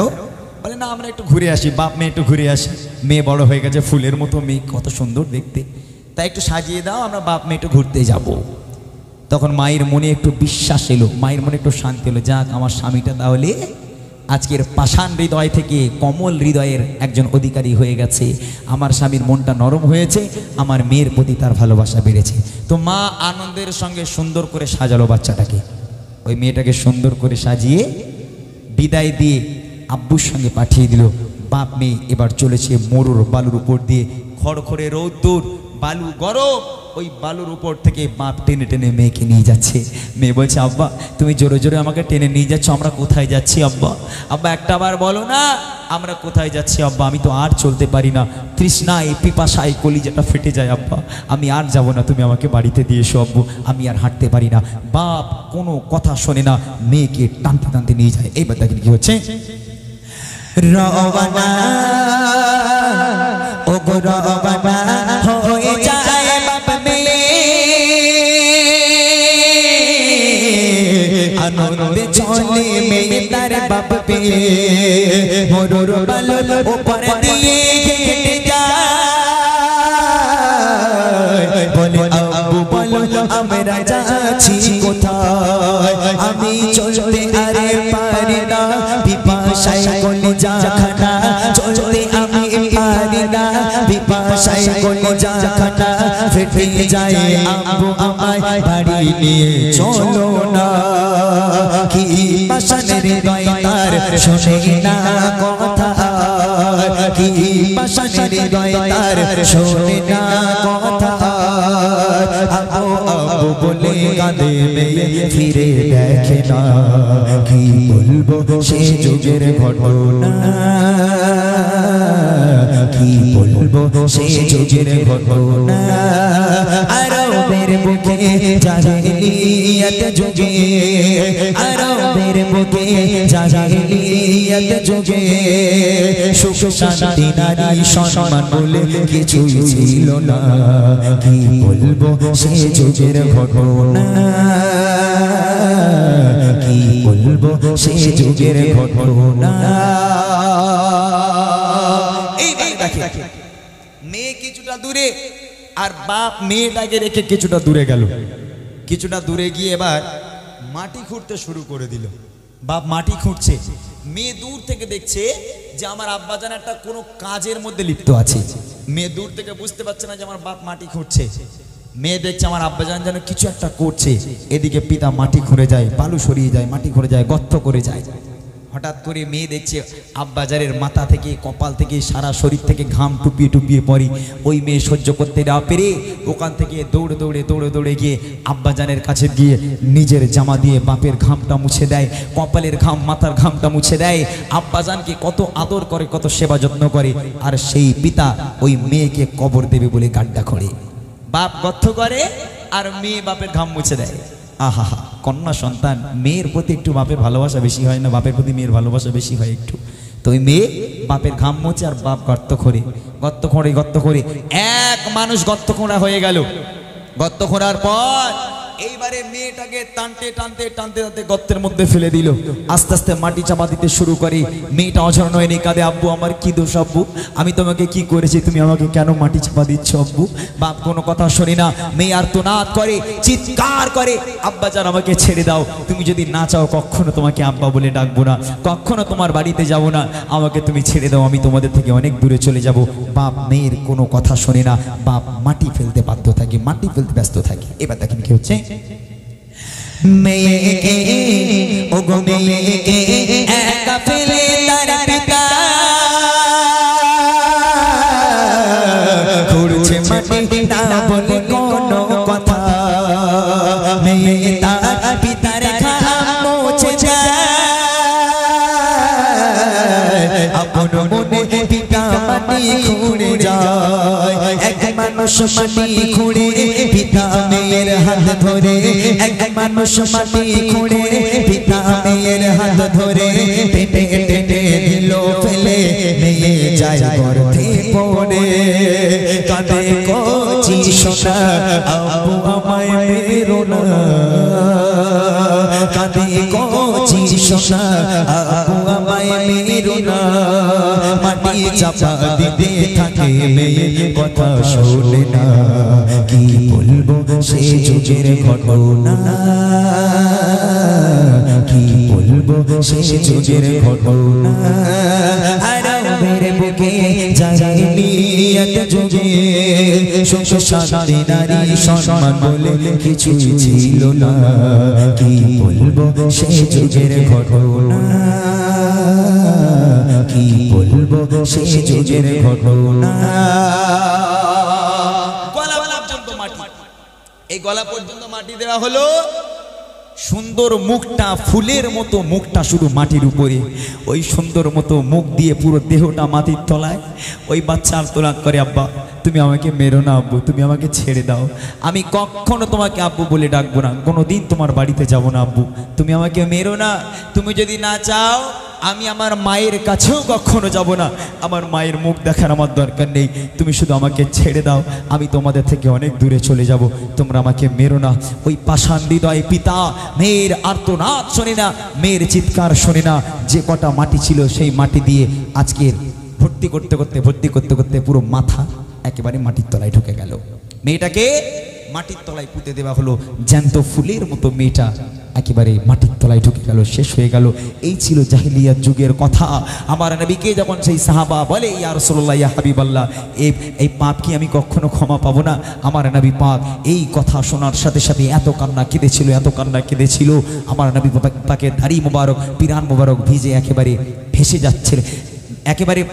বলে না আমরা একটু ঘুরে আসি বাপ মেয়ে একটু ঘুরে আসি মেয়ে বড় হয়ে গেছে ফুলের মতো মেয়ে কত সুন্দর দেখতে তাই একটু সাজিয়ে দাও আমরা বাপ মেয়ে একটু ঘুরতে যাব তখন মায়ের মনে একটু বিশ্বাস এলো মায়ের মনে একটু শান্তি এলো যাক আমার স্বামীটা তাহলে আজকের পাষাণ হৃদয় থেকে কমল হৃদয়ের একজন অধিকারী হয়ে গেছে আমার স্বামীর মনটা নরম হয়েছে আমার মেয়ের প্রতি তার ভালোবাসা বেড়েছে তো মা আনন্দের সঙ্গে সুন্দর করে সাজালো বাচ্চাটাকে ওই মেয়েটাকে সুন্দর করে সাজিয়ে বিদায় দিয়ে আব্বুর সঙ্গে পাঠিয়ে দিল বাপ মেয়ে এবার চলেছে মরুর বালুর উপর দিয়ে খড়খড়ে রৌদ্দুর বালু গরম, ওই বালুর উপর থেকে বাপ টেনে টেনে মেয়েকে নিয়ে যাচ্ছে। মেয়ে বলছে আব্বা তুমি জোরে জোরে আমাকে টেনে নিয়ে যাচ্ছ, আমরা কোথায় যাচ্ছি আব্বা? আব্বা একটা বার বলো না আমরা কোথায় যাচ্ছি আব্বা, আমি তো আর চলতে পারি না, তৃষ্ণায় পিপাসায় কলিজাটা ফেটে যায় আব্বা, আমি আর যাব না, তুমি আমাকে বাড়িতে দিয়ে এসো আব্বু, আমি আর হাঁটতে পারি না। বাপ কোনো কথা শোনে না, মেয়েকে টানতে টানতে নিয়ে যায়। এইবার দেখেন কি হচ্ছে, রওয়ানা ও গো রওয়ানা হয়ে যায় বাপ মেয়ে, আনন্দে চলে মেয়ে তার বাপ পেয়ে, মরুর বালুর উপর দিয়ে হেঁটে যায়, বলে আব্বু বলো আমরা যাচ্ছি কোথায়, আমি চলতে আরে পারি না, পিপাসায় কলিজা খানা, চলতে আমি পারি না, পিপাসায় কলিজা খানা ফেটে যায়, আব্বু আমায় বাড়ি নিয়ে চলো না, কি পাশানের হৃদয় তার শোনে না কথা, কি পাশানের হৃদয় তার শোনে না কথা, আব্বু আব্বু বলে কাঁদে মেয়ে ফিরে দেখে না, কি বলবো সে যুগের ঘটনা, কি বলবো সে যুগের ঘটনা, আরবের বুকে জাহিলিয়ত যুগে, আরবের বুকে জাহিলিয়ত যুগে, সুখ শান্তি নারী সম্মান বলে কিছুই ছিল না, কি বলবো সে যুগের ঘটনা, কি বলবো সে যুগের ঘটনা। মেয়ে কিছুটা দূরে আর বাপ মেয়েটাকে রেখে কিছুটা দূরে গেল, কিছুটা দূরে গিয়ে এবার মাটি খুঁড়তে শুরু করে দিল। বাপ মাটি খুঁড়ছে, মেয়ে দূর থেকে দেখছে যে আমার আব্বাজান একটা কোনো কাজের মধ্যে লিপ্ত আছে। মেয়ে দূর থেকে বুঝতে পারছে না যে আমার বাপ মাটি খুঁড়ছে, মেয়ে দেখছে আমার আব্বাজান যেন কিছু একটা করছে, এদিকে পিতা মাটি খুঁড়ে যায়, বালু সরিয়ে যায়, মাটি খুঁড়ে যায়, গর্ত করে যায়। হঠাৎ করে মেয়ে দেখছে আব্বাজানের মাথা থেকে কপাল থেকে সারা শরীর থেকে ঘাম টুপিয়ে টুপিয়ে পড়ে। ওই মেয়ে সহ্য করতে না পেরে ওখান থেকে দৌড়ে দৌড়ে দৌড়ে দৌড়ে গিয়ে আব্বাজানের কাছে গিয়ে নিজের জামা দিয়ে বাপের ঘামটা মুছে দেয়, কপালের ঘাম মাথার ঘামটা মুছে দেয়। আব্বাজানকে কত আদর করে, কত সেবা যত্ন করে। আর সেই পিতা ওই মেয়েকে কবর দেবে বলে গাড্ডা করে, বাপ গর্ত করে আর মেয়ে বাপের ঘাম মুছে দেয়। আহা হা, কন্যা সন্তান, মেয়ের প্রতি একটু বাপের ভালোবাসা বেশি হয় না? বাপের প্রতি মেয়ের ভালোবাসা বেশি হয় একটু। তো ওই মেয়ে বাপের ঘাম মোছে আর বাপ গর্ত খোঁড়ে, গর্ত খোঁড়ে, গর্ত খোঁড়ে। এক মানুষ গর্ত খোঁড়া হয়ে গেল। গর্ত খোঁড়ার পর এইবারে মেয়েটাকে টানতে টানতে টানতে টানতে গর্তের মধ্যে ফেলে দিল। আস্তে আস্তে মাটি চাপা দিতে শুরু করে। মেয়েটা অঝরণ হয়ে কাঁদে, আব্বু আমার কি দোষ আব্বু, আমি তোমাকে কি করেছি, তুমি আমাকে কেন মাটি চাপা দিচ্ছ আব্বু? বাপ কোনো কথা শুনি না। মেয়ে আর্তনাদ করে, চিৎকার করে, আব্বাজান আমাকে ছেড়ে দাও, তুমি যদি না চাও কখনো তোমাকে আব্বা বলে ডাকবো না, কখনো তোমার বাড়িতে যাব না, আমাকে তুমি ছেড়ে দাও, আমি তোমাদের থেকে অনেক দূরে চলে যাব। বাপ মেয়ের কোনো কথা শোনে না, বাপ মাটি ফেলতে বাধ্য থাকে, মাটি ফেলতে ব্যস্ত থাকে। এবার দেখেন কি হচ্ছে, মেয়েকে ও গো মেয়েকে একা ফেলে তার পিতা খুঁড়ছে মাটি না বলে কোনো কথা, মেয়ে তার পিতার ঘাম মুছে যায়, আপন মনে পিতা মাটি খুঁড়ে যায়। এক মানুষ মাটি খুঁড়ে পিতা মেয়ের হাত ধরে, এক মানুষ মাটি খুঁড়ে পিতা মেয়ের হাত ধরে, টেনে টেনে দিল ফেলে, মেয়ে যায় গর্তে পড়ে, কাঁদে কচি সোনা আব্বু আমায় মেরো না, কাঁদে কচি সোনা আব্বু আমায় মেরো না, মাটি চাপা দিতে থাকে মেয়ে কথা শোনে না, কি বলবো সে যুগের ঘটনা, কি বলবো সে যুগের ঘটনা। আরবের বুকে জাহিলিয়ত যুগে সুখ শান্তি নারী সম্মান বলে কিছু ছিল না, কি বলবো সে যুগের ঘটনা, কি বলবো সে যুগের ঘটনা। গলা এই গলা পর্যন্ত মাটি দেওয়া হলো। সুন্দর মুখটা, ফুলের মতো মুখটা শুধু মাটির উপরে, ওই সুন্দর মতো মুখ দিয়ে পুরো দেহটা মাটির তলায়। ওই বাচ্চা আর্তনাদ করে, আব্বা তুমি আমাকে মেরো না আব্বু, তুমি আমাকে ছেড়ে দাও, আমি কখনো তোমাকে আব্বু বলে ডাকবো না, কোনোদিন তোমার বাড়িতে যাব না আব্বু, তুমি আমাকে মেরো না, তুমি যদি না চাও আমি আমার মায়ের কাছেও কখনো যাব না, আমার মায়ের মুখ দেখার আমার দরকার নেই, তুমি শুধু আমাকে ছেড়ে দাও, আমি তোমাদের থেকে অনেক দূরে চলে যাব, তোমরা আমাকে মেরো না। ওই পাষাণ হৃদয় পিতা মেয়ের আর্তনাদ শোনে না, মেয়ের চিৎকার শোনে না, যে কটা মাটি ছিল সেই মাটি দিয়ে আজকের ভর্তি করতে করতে পুরো মাথা একেবারে মাটির তলায় ঢুকে গেল। মেয়েটাকে মাটির তলায় পুঁতে দেওয়া হলো, জ্যান্ত ফুলের মতো মেয়েটা একেবারে মাটির তলায় ঢুকে গেল, শেষ হয়ে গেল। এই ছিল জাহিলিয়াত যুগের কথা। আমার নবীকে যখন সেই সাহাবা বলে, ইয়া রাসূলুল্লাহ, ইয়া হাবিবাল্লাহ, এই পাপ কি আমি কখনো ক্ষমা পাবো না? আমার নবী পাক এই কথা শোনার সাথে সাথে এত কান্না কেঁদেছিল, আমার নবী পাকের দাড়ি মোবারক, পিরান মোবারক ভিজে একেবারে ভেসে যাচ্ছে, একেবারে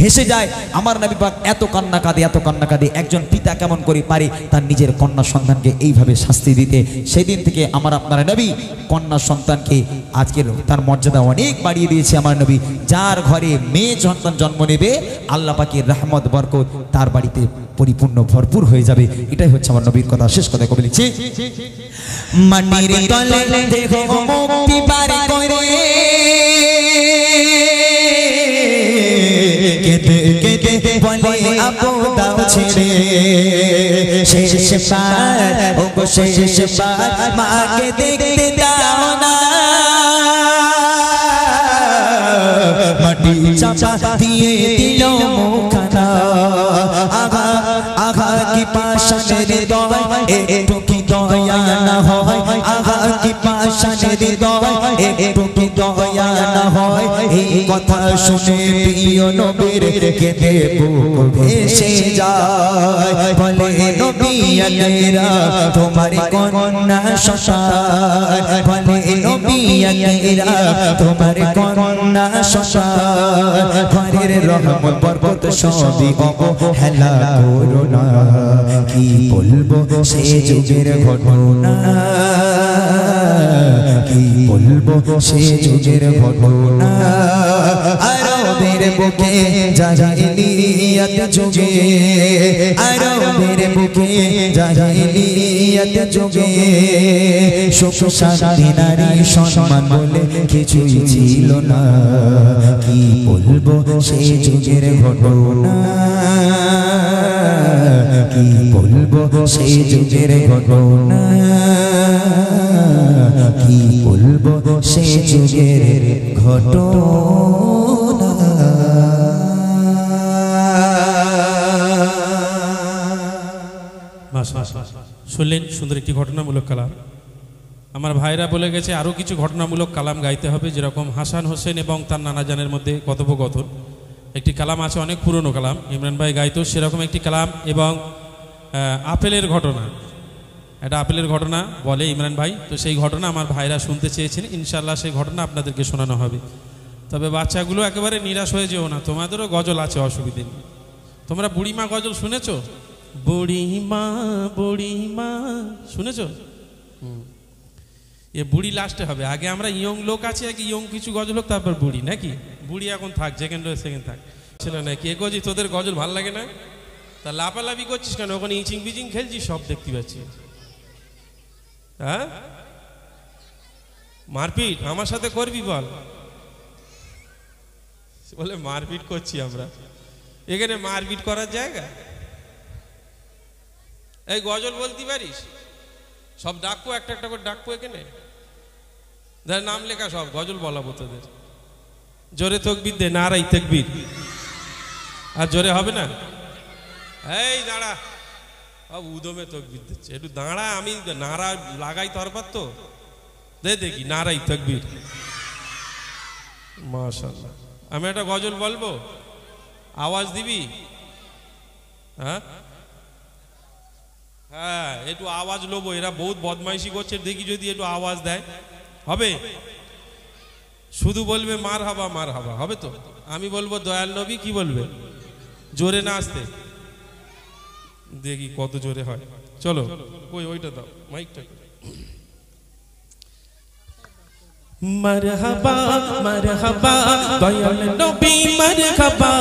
ভেসে যায়। আমার নবী পাক এত কান্না কাঁদে। একজন পিতা কেমন করে পারে তার নিজের কন্যা সন্তানকে এইভাবে শাস্তি দিতে? সেই দিন থেকে আমার আপনার নবী কন্যা সন্তানকে আজকের তার মর্যাদা অনেক বাড়িয়ে দিয়েছে। আমার নবী যার ঘরে মেয়ে সন্তান জন্ম নেবে, আল্লাহ পাকের রহমত বরকত তার বাড়িতে পরিপূর্ণ ভরপুর হয়ে যাবে। এটাই হচ্ছে আমার নবীর কথা। শেষ কথা কবি লিখছি, মাটির তলে দেখো মুক্তি বাড়ি করে, কেঁদে বলে আপু দাও ছেড়ে, শেষবার মাকে দেখতে দাও না, মাটি চাপা দিয়ে দিল মুখানা, আঘা কি পাষাণের হৃদয়, একটু কি দয়া না হয়, আঘা কি পাষাণের হৃদয়, একটু কি দয়া না হয়, এই কথা শুনে প্রিয় নবীর কেঁদে বুক ভেসে যায়, বলে নবী আকেরা তোমার কন্যা সন্তান, বলে নবী আকেরা তোমার কন্যা সন্তান, ঘরের রহমত বরকত সবই অবহেলা করো না, কি বলবো সে যুগের ঘটনা, কি বলবো সে যুগের ঘটনা, আরবের বুকে জাহিলিয়াত যুগে, আরবের বুকে জাহিলিয়াত যুগে, সুখ শান্তি নারী সম্মান বলে কিছুই ছিল না, কি বলবো সে যুগের ঘটনা, কি বলবো সে যুগের ঘটনা, কি বলবো সে যুগের ঘটনা। শুনলেন সুন্দর একটি ঘটনামূলক কালাম। আমার ভাইরা বলে গেছে আরও কিছু ঘটনামূলক কালাম গাইতে হবে, যেরকম হাসান হোসেন এবং তার নানাজানের মধ্যে কথোপকথন একটি কালাম আছে, অনেক পুরনো কালাম, ইমরান ভাই গাইতো সেরকম একটি কালাম, এবং আপেলের ঘটনা, এটা আপেলের ঘটনা বলে ইমরান ভাই, তো সেই ঘটনা আমার ভাইরা শুনতে চেয়েছেন, ইনশাল্লাহ সেই ঘটনা আপনাদেরকে শোনানো হবে। তবে বাচ্চাগুলো একেবারে নিরাশ হয়ে যেও না, তোমাদেরও গজল আছে, অসুবিধে নেই। তোমরা বুড়িমা গজল শুনেছ? বুড়িমা বুড়িমা শুনেছ? এ বুড়ি লাস্টে হবে, আগে আমরা ইয়ং লোক আছি, আগে ইয়ং কিছু গজল হোক, তারপর বুড়ি, নাকি? বুড়ি এখন থাক, সেকেন্ড থাক ছিল না কি? এগোজি তোদের গজল ভাল লাগে না? তা লাফালাফি করছিস কেন? ওখানে ইচিং বিচিং খেলছিস, সব দেখতে পাচ্ছি। হ্যাঁ, মারপিট আমার সাথে করবি বল? বলে মারপিট করছি আমরা, এখানে মারপিট করার জায়গা? এই গজল বলতে পারিস? সব ডাকবো, একটা একটা করে ডাকবো, এখানে যার নাম লেখা সব গজল বলাবো তোদের। জোরে তকবীর দে, নারাই তাকবীর। আর জোরে হবে না? এই দাঁড়া, উদমে তকবীর দিচ্ছে, একটু দাঁড়া, আমি নারা লাগাই তরবার তো দে, দেখি নারাই তাকবীর। মাশাআল্লাহ। আমি একটা গজল বলবো, আওয়াজ দিবি? হ্যাঁ হ্যাঁ, একটু আওয়াজ লোবো, এরা বহুত বদমাইশি করছে, দেখি যদি একটু আওয়াজ দেয় হবে? শুধু বলবে মার হাবা মার হাবা, হবে তো? আমি বলবো দয়াল নবী, কি বলবে? জোরে না আসতে, দেখি কত জোরে হয়। চলো ওইটা দাও মাইকটা। মারহাবা মারহাবা দয়াল নবী মারহাবা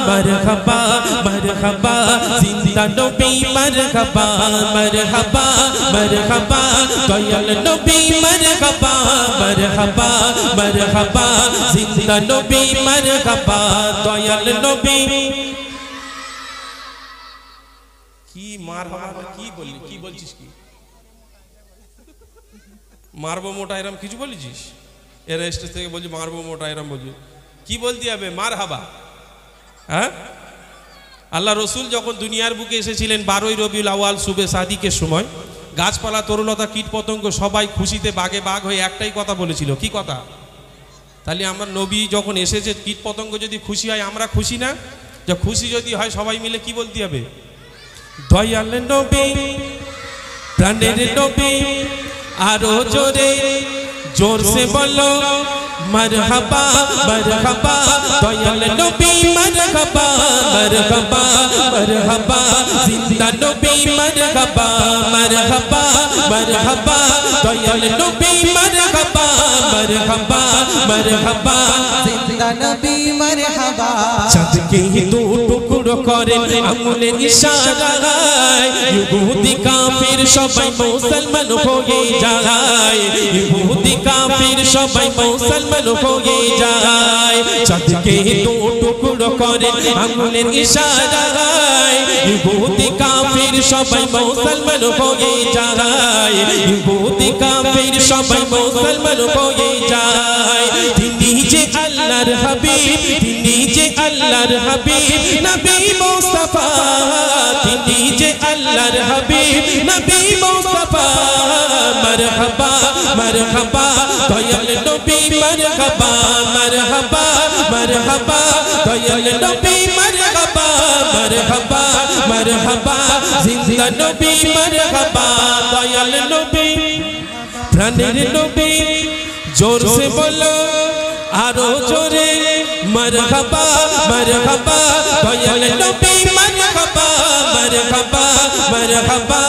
মারহাবা মারহাবা জিন্দা নবী মারহাবা মারহাবা মারহাবা দয়াল নবী মারহাবা মারহাবা মারহাবা জিন্দা নবী মারহাবা দয়াল নবী। কি মারহাবা কি বললি, কি বলছিস, কি মারবো মোটা এরম কিছু বলেছিস? এরা স্টেজ থেকে বলছি মারবো মোটা এরম বলছি, কি বলতে হবে মারহাবা? হ্যাঁ, আল্লাহ রসুল যখন দুনিয়ার বুকে এসেছিলেন 12ই রবিউল আউয়াল শুবে সাদিকের সময়, গাছপালা তরুলতা কীট পতঙ্গ সবাই খুশিতে বাগে বাগ হয়ে একটাই কথা বলেছিল। কি কথা? তাহলে আমার নবী যখন এসেছে, কীট পতঙ্গ যদি খুশি হয় আমরা খুশি না? যে খুশি যদি হয় সবাই মিলে কি বলতে হবে? দয়াল নবী প্রাণের নবী, আরো জোরে জোরসে বলো মারহাবা মারহাবা দয়াল নবী মারহাবা মারহাবা মারহাবা জিন্দা নবী মারহাবা মারহাবা মারহাবা দয়াল নবী মারহাবা মারহাবা মারহাবা জিন্দা নবী মারহাবা। চাঁদকে দু টুকরো করে আঙুলের ইশারায়, ইহুদি কাফির সবাই মুসলমান হয়ে যায়, ইহুদি কাফির সবাই মুসলমান হয়ে যায়। চাঁদকে দু টুকরো করে আঙুলের ইশারায়, ইহুদি কাফির সবাই মুসলমান হয়ে যায়, ইহুদি কাফির সবাই মুসলমান হয়ে যায়। তিনি যে আল্লাহর হাবিব, তিনি যে আল্লাহর হাবিব নবী মুস্তাফা, তিনি যে আল্লাহর হাবিব নবী মুস্তাফা। মারহাবা মারহাবা দয়াল নবী মারহাবা মারহাবা মারহাবা দয়াল নবী মারহাবা মারহাবা মারহাবা জিন্দা নবী মারহাবা দয়াল নবী প্রাণের নবী। জোরসে বলো আরো জোরে মারহাবা মারহাবা দয়াল নবী মারহাবা মারহাবা মারহাবা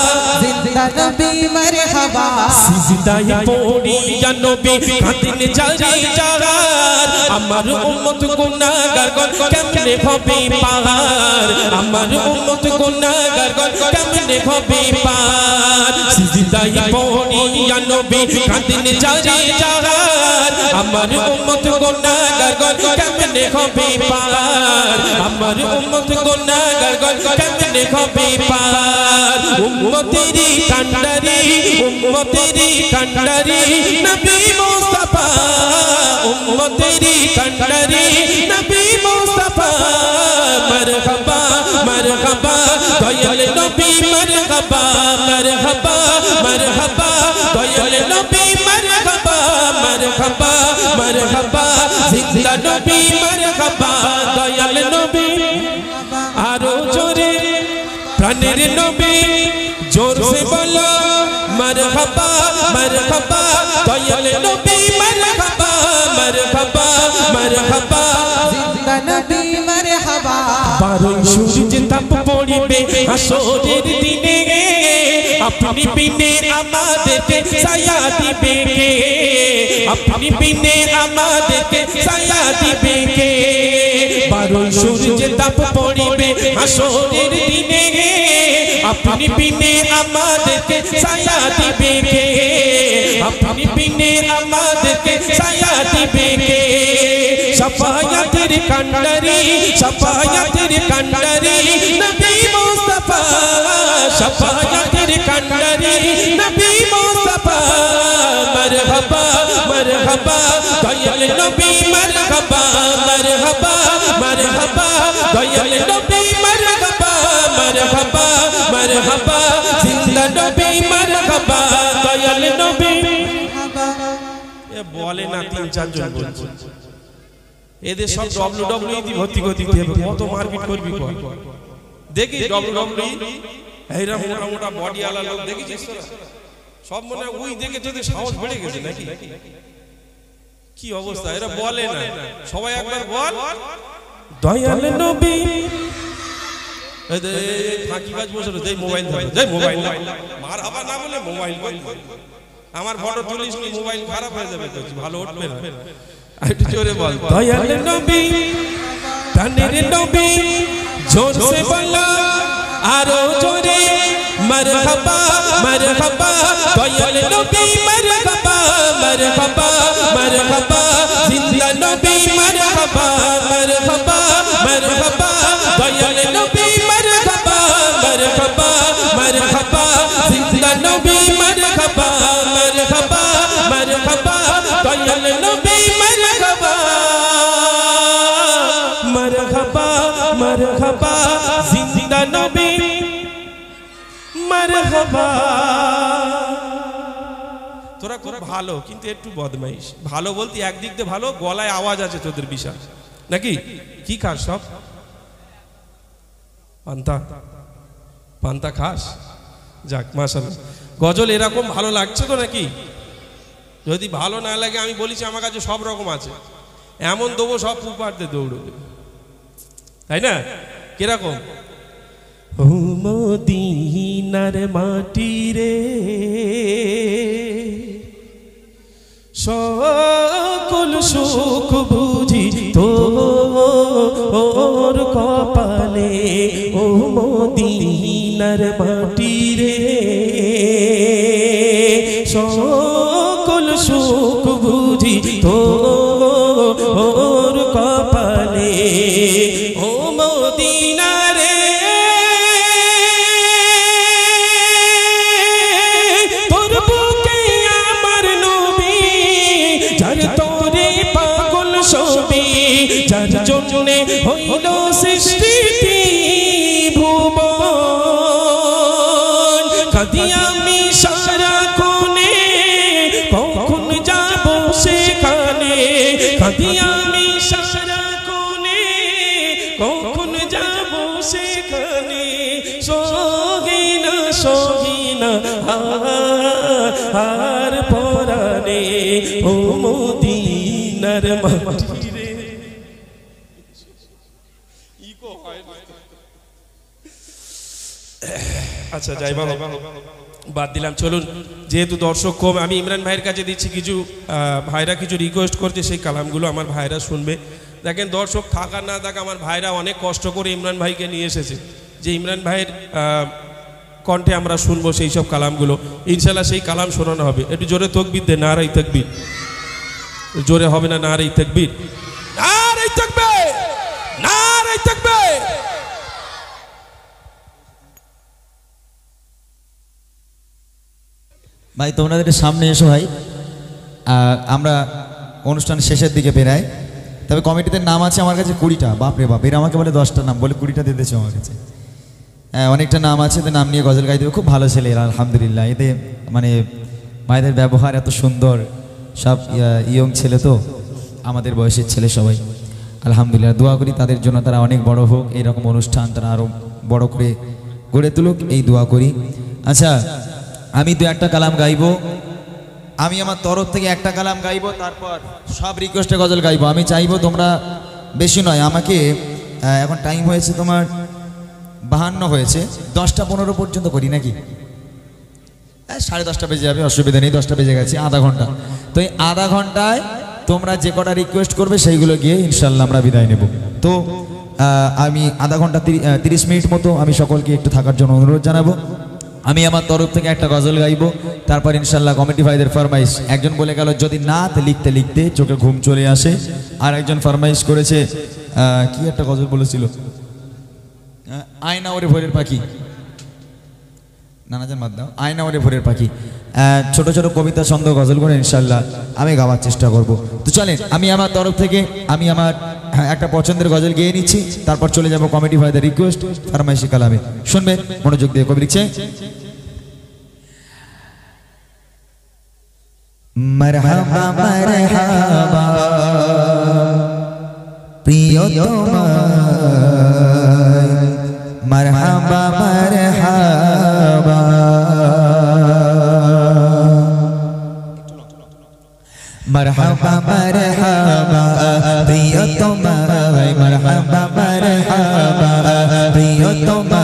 জিন্দা নবী মারহাবা। সিজদায় পড়িয়া নবী কাঁদেন জারি জারার, আমার উম্মত গুনাহগার কেমনে হবে পার, আমার উম্মত গুনাহগার কেমনে হবে পার। সিজদায় পড়িয়া নবী কাঁদেন জারি জারার, আমার উম্মত গুনাহগার কেমনে হবে পার, আমার উম্মত গুনাহগার কেমনে হবে পার। উম্মতেরি কান্ডারি উম্মতেরি কান্ডারি নবী মুস্তাফা, উম্মতেরি কান্ডারি নবী মুস্তাফা। মারহাবা মারহাবা দয়াল নবী মারহাবা মারহাবা মারহাবা দয়াল নবী মারহাবা মারহাবা মারহাবা জিন্দা নবী মারহাবা দয়াল নবী। আরো জোরে প্রাণের নবী জোরসে বলো মারহাবা মারহাবা দয়াল নবী মারহাবা মারহাবা মারহাবা জিন্দা নবী মারহাবা। 12ই সূর্য তাপ পড়িবে হাসরের দিনে, আপনি বিনে আমাদেরকে ছায়া দিবে কে, আপনি বিনে আমাদেরকে ছায়া দিবে কে। 12ই সূর্য তাপ পড়িবে হাসরের দিনে, আপনি বিনে আমাদেরকে ছায়া দিবে কে, আপনি বিনে আমাদেরকে ছায়া দিবে কে। শাফায়াতের কান্ডারি শাফায়াতের কান্ডারি নবী মুস্তাফা, শাফায়াতের কান্ডারি নবী মুস্তাফা। মারহাবা মারহাবা দয়াল নবী মারহাবা মারহাবা মারহাবা দয়াল নবী মারহাবা মারহাবা মারহাবা জিন্দা নবী মারহাবা দয়াল নবী। এ বলে না 3-4 জন বলছে, এদের সব WWE দি ভর্তি করে দিতে হবে, কত মারপিট করবি কর। দেখি WWE এইরা মোটা মোটা বডি আলা লোক দেখেছিস তোরা সব, মনে ওই দেখে তোদের সাহস বেড়ে গেছে নাকি? কি অবস্থা, এরা বলে না। সবাই একবার বল দয়াল নবী ফাঁকিবাজ বসে রয়েছে, এই মোবাইল ধরো, এই মোবাইল মার হাবা না বলে মোবাইল আমার ফটো তুলিস নি, মোবাইল খারাপ হয়ে যাবে, ভালো উঠবে না। একটু জোরে বল, দয়াল নবী প্রাণের নবী, জোরে বলো আরো জোরে, মারহাবা মারহাবা দয়াল নবী, মারহাবা মারহাবা মারহাবা জিন্দা নবী, মারহাবা মারহাবা মারহাবা দয়াল নবী, মারহাবা মারহাবা মারহাবা জিন্দা নবী, মারহাবা মারহাবা মারহাবা দয়াল নবী, মারহাবা মারহাবা মারহাবা জিন্দা নবী, মারহাবা। তোরা খুব ভালো কিন্তু একটু বদমাইশ। ভালো বলতে একদিক দিয়ে ভালো, গলায় আওয়াজ আছে তোদের বিশাল নাকি? কি খাস সব? পান্তা পান্তা খাস? যাক মাশাআল্লাহ। গজল এরকম ভালো লাগছে তো নাকি? যদি ভালো না লাগে আমি বলিছি আমার কাছে সব রকম আছে, এমন দেবো সব পুপারতে দৌড়বে, তাই না? কিরকম? ও মদিনার মাটি রে, সকল সুখ বুঝি তোর কপালে, ও মদিনার মাটি রে, সকল সুখ বুঝি তোর কপালে, ও মদিনা রে, তোর বুকে আমার নবী, যার তোরে পাগল সবি, যার জন্যে হইল সৃষ্টি ভুবন, কাঁদি আমি সারাক্ষণে, কখন যাব সেখানে, কাঁদি আমি সারাক্ষণে, কখন যাব সেখানে, সহিনা সহিনা আর পরানে, ও মদিনার মাটি রে। আচ্ছা যাই বাবা, বাদ দিলাম। চলুন, যেহেতু দর্শক কম, আমি ইমরান ভাইয়ের কাছে দিচ্ছি, কিছু ভাইরা কিছু রিকোয়েস্ট করছে, সেই কালামগুলো আমার ভাইরা শুনবে। দেখেন দর্শক থাকা না থাকা, আমার ভাইরা অনেক কষ্ট করে ইমরান ভাইকে নিয়ে এসেছে, যে ইমরান ভাইয়ের কণ্ঠে আমরা শুনবো সেই সব কালামগুলো। ইনশাল্লাহ সেই কালাম শোনানো হবে। একটু জোরে তাকবীর দে, নারাই তাকবীর। জোরে হবে না, নারাই তাকবীর, নারাই তাকবীর, নারাই তাকবীর। ভাই তোমরা একটু সামনে এসো ভাই, আমরা অনুষ্ঠান শেষের দিকে বেরাই। তবে কমিটিতে নাম আছে আমার কাছে 20টা। বাপরে বাপ, এরা আমাকে বলে 10টা নাম, বলে 20টা দিতেছে আমার কাছে। হ্যাঁ, অনেকটা নাম আছে, তো নাম নিয়ে গজল গাইতে খুব ভালো ছেলে এরা, আলহামদুলিল্লাহ। এতে মানে ভাইদের ব্যবহার এত সুন্দর, সব ইয়ং ছেলে তো, আমাদের বয়সের ছেলে সবাই, আলহামদুলিল্লাহ। দোয়া করি তাদের জন্য, তারা অনেক বড় হোক, এরকম অনুষ্ঠান তারা আরও বড় করে গড়ে তুলুক, এই দোয়া করি। আচ্ছা, আমি 2-1টা কালাম গাইবো, আমি আমার তরফ থেকে একটা কালাম গাইবো, তারপর সব রিকোয়েস্টে গজল গাইবো। আমি চাইবো তোমরা বেশি নয়, আমাকে এখন টাইম হয়েছে তোমার 52 হয়েছে, 10টা 15 পর্যন্ত করি নাকি? 10:30 বেজে যাবে, অসুবিধা নেই, 10টা বেজে গেছে, আধা ঘন্টা। তো এই আধা ঘন্টায় তোমরা যে কটা রিকোয়েস্ট করবে সেইগুলো গিয়ে ইনশাল্লাহ আমরা বিদায় নেব। তো আমি আধা ঘন্টা 30 মিনিট মতো আমি সকলকে একটু থাকার জন্য অনুরোধ জানাবো। আমি আমার তরফ থেকে একটা গজল গাইবো, তারপর ইনশাল্লাহ কমিটি ভাইদের ফরমাইশ। একজন বলে গেল যদি নাত লিখতে লিখতে চোখে ঘুম চলে আসে, আর একজন ফরমাইশ করেছে কি একটা গজল বলেছিল, আয়না ওরে ভোরের পাখি, নানাজান বাদ দাও, আয়না ওরে ভোরের পাখি। ছোট ছোট কবিতা ছন্দ গজল করে ইনশাল্লাহ আমি গাওয়ার চেষ্টা করব। তো চলেন, আমি আমার তরফ থেকে আমি আমার একটা পছন্দের গজল গেয়ে নিচ্ছি, তারপর চলে যাব কমিটি ভাইদের রিকোয়েস্ট ফরমাইশি কালামে। শুনবেন মনোযোগ দিয়ে। কবি লিখছে, মারহাবা মারহাবা প্রিয়তমা, মারহাবা মারহাবা, মারহাবা মারহাবা প্রিয়তমা, মারহাবা মারহাবা প্রিয়তমা,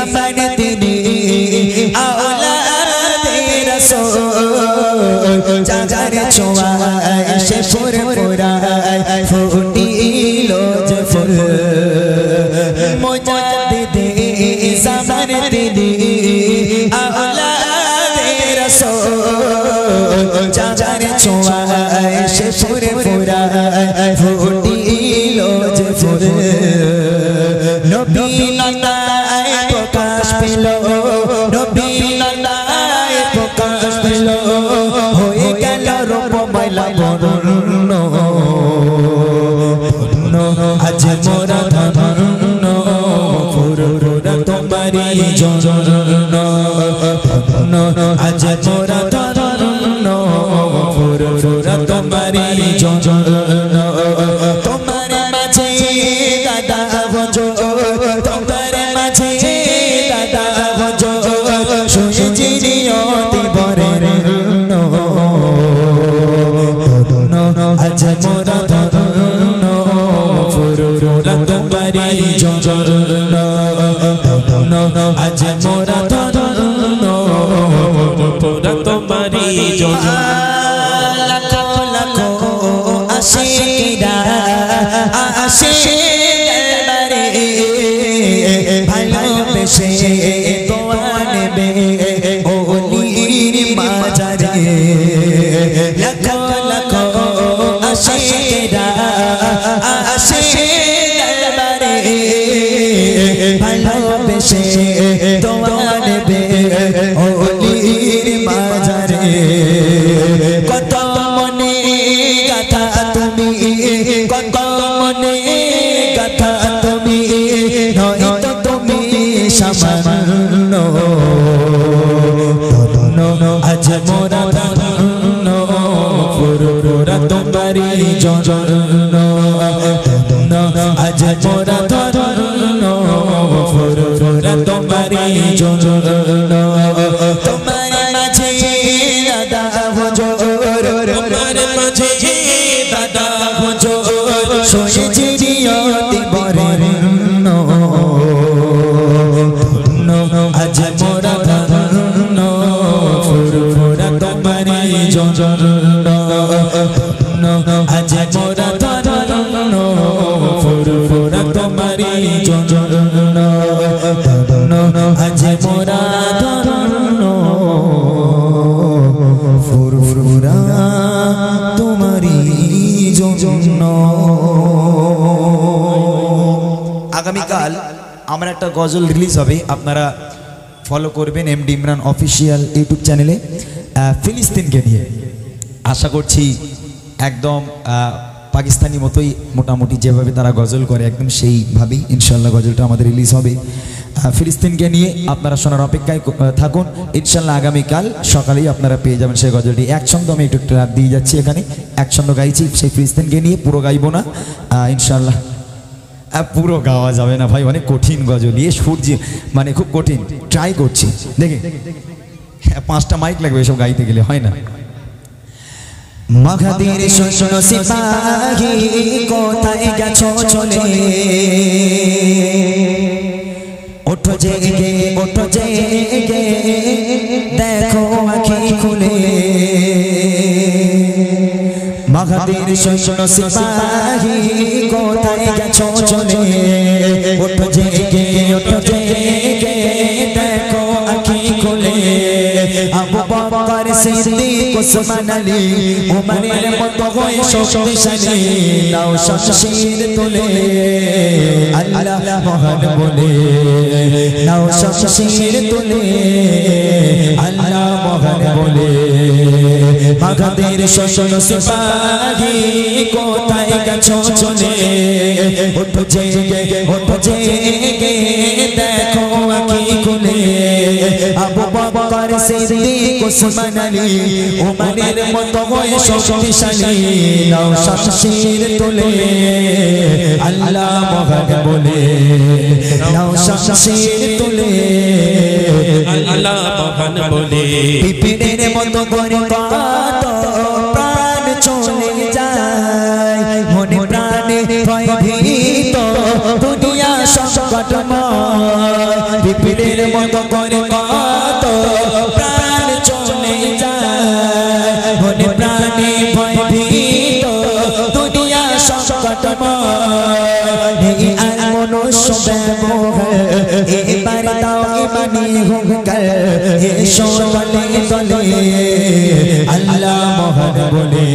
मुजाद्दिदे ज़मान तेरी औलादे रसूल जान छुआए से पूरे पूरा फूटिलो जे फूल नबी नाताए प्रकाश पेलो नबी नाताए प्रकाश पेलो होए गेल रूप मैला बरन आज मोरा धन फुरुरा तुम्हारी जन आज मोरा धन फुरुरा तुम्हारी जन तुम्हारे माझे दादा भजो तुम्हारे माझे दादा भजो শুয়ে জিরিয়তি বরের আজ মোরা ধন ফুরুরা তোমারি জজন আজ মোরা ধন ফুরুরা তোমারি জজন লাখো লাখো আশিকিরা আশিকবারে ভালোবেসে দোয়া নেবে ওলির মাজারে লাখো লাখো আশিকরা আশিকবারে ভালোবেসে দোয়া নেবে ওলির মাজারে কত মনে কথা তুমি কত মনে কথা তুমি নয়তো তুমি সামান্য আজ মোরা ধন ফুরুরা তোমারি জজন আজ মোরা ধন ফুরুরা তোমারি জজন তোমার মাঝে দাদা হুজুর তোমার মাঝে দাদা হুজুর শুয়ে জিরিয়তি বরের আজ মোরা ধন ফুরুরা তোমারি জজন আজ মোরা ধন ফুরুরা তোমারি জজন আজ মোরা ধন ফুরুরা তোমারি জজন আগামীকাল আমার একটা গজল রিলিজ হবে আপনারা ফলো করবেন এমডি ইমরান অফিসিয়াল ইউটিউব চ্যানেলে ফিলিস্তিনকে নিয়ে আশা করছি একদম পাকিস্তানি মতোই মোটামুটি যেভাবে তারা গজল করে একদম সেইভাবেই ইনশাল্লাহ গজলটা আমাদের রিলিজ হবে ফিলিস্তিনকে নিয়ে আপনারা শোনার অপেক্ষায় থাকুন ইনশাল্লাহ আগামীকাল সকালেই আপনারা পেয়ে যাবেন সেই গজলটি এক ছন্দ আমি একটু একটু দিয়ে যাচ্ছি এখানে এক ছন্দ গাইছি সেই ফিলিস্তিনকে নিয়ে পুরো গাইবো না ইনশাল্লাহ পুরো গাওয়া যাবে না ভাই অনেক কঠিন গজল ইয়ে সূর্য মানে খুব কঠিন ট্রাই করছি দেখে 5টা মাইক লাগবে এসব গাইতে গেলে হয় না মাঘাদের শোনো সিপাহী কোথায় গেছো চলে ওঠো জেগে দেখো আঁখি খুলে মাঘাদের শোনো সিপাহী কোথায় গেছো চলে ওঠো জেগে দেখো আঁখি খুলে আবু বকর সিদ্দিক ওসমান আলী উমরের মতো হয়ে শক্তিশালী নাও শমশির তুলে আল্লাহ মহান বলে নাও শমশির তুলে আল্লাহ মহান বলে মাঘাদের শোনো সিপাহী কোথায় গেছো চলে ওঠো জেগে দেখো আঁখি খুলে আবু বকর সিদ্দিক ওসমান আলী উমরের মতো হয়ে শক্তিশালী নাও শমশির তুলে আল্লাহ মহান বলে নাও শমশির তুলে আল্লাহ মহান বলে পিপিনের মতো করে কত প্রাণ চলে যায় মনে প্রাণে ভয় ভীত দুনিয়া সংকটময় পিপিনের মতো করে কত প্রাণ চলে যায় মনে প্রাণে ভয় ভীত দুনিয়া সংকটময় এই আর মনুষ্য वो है ए बरदाओ इमानी होकर ये शोले गले अल्लाह मोहन बोले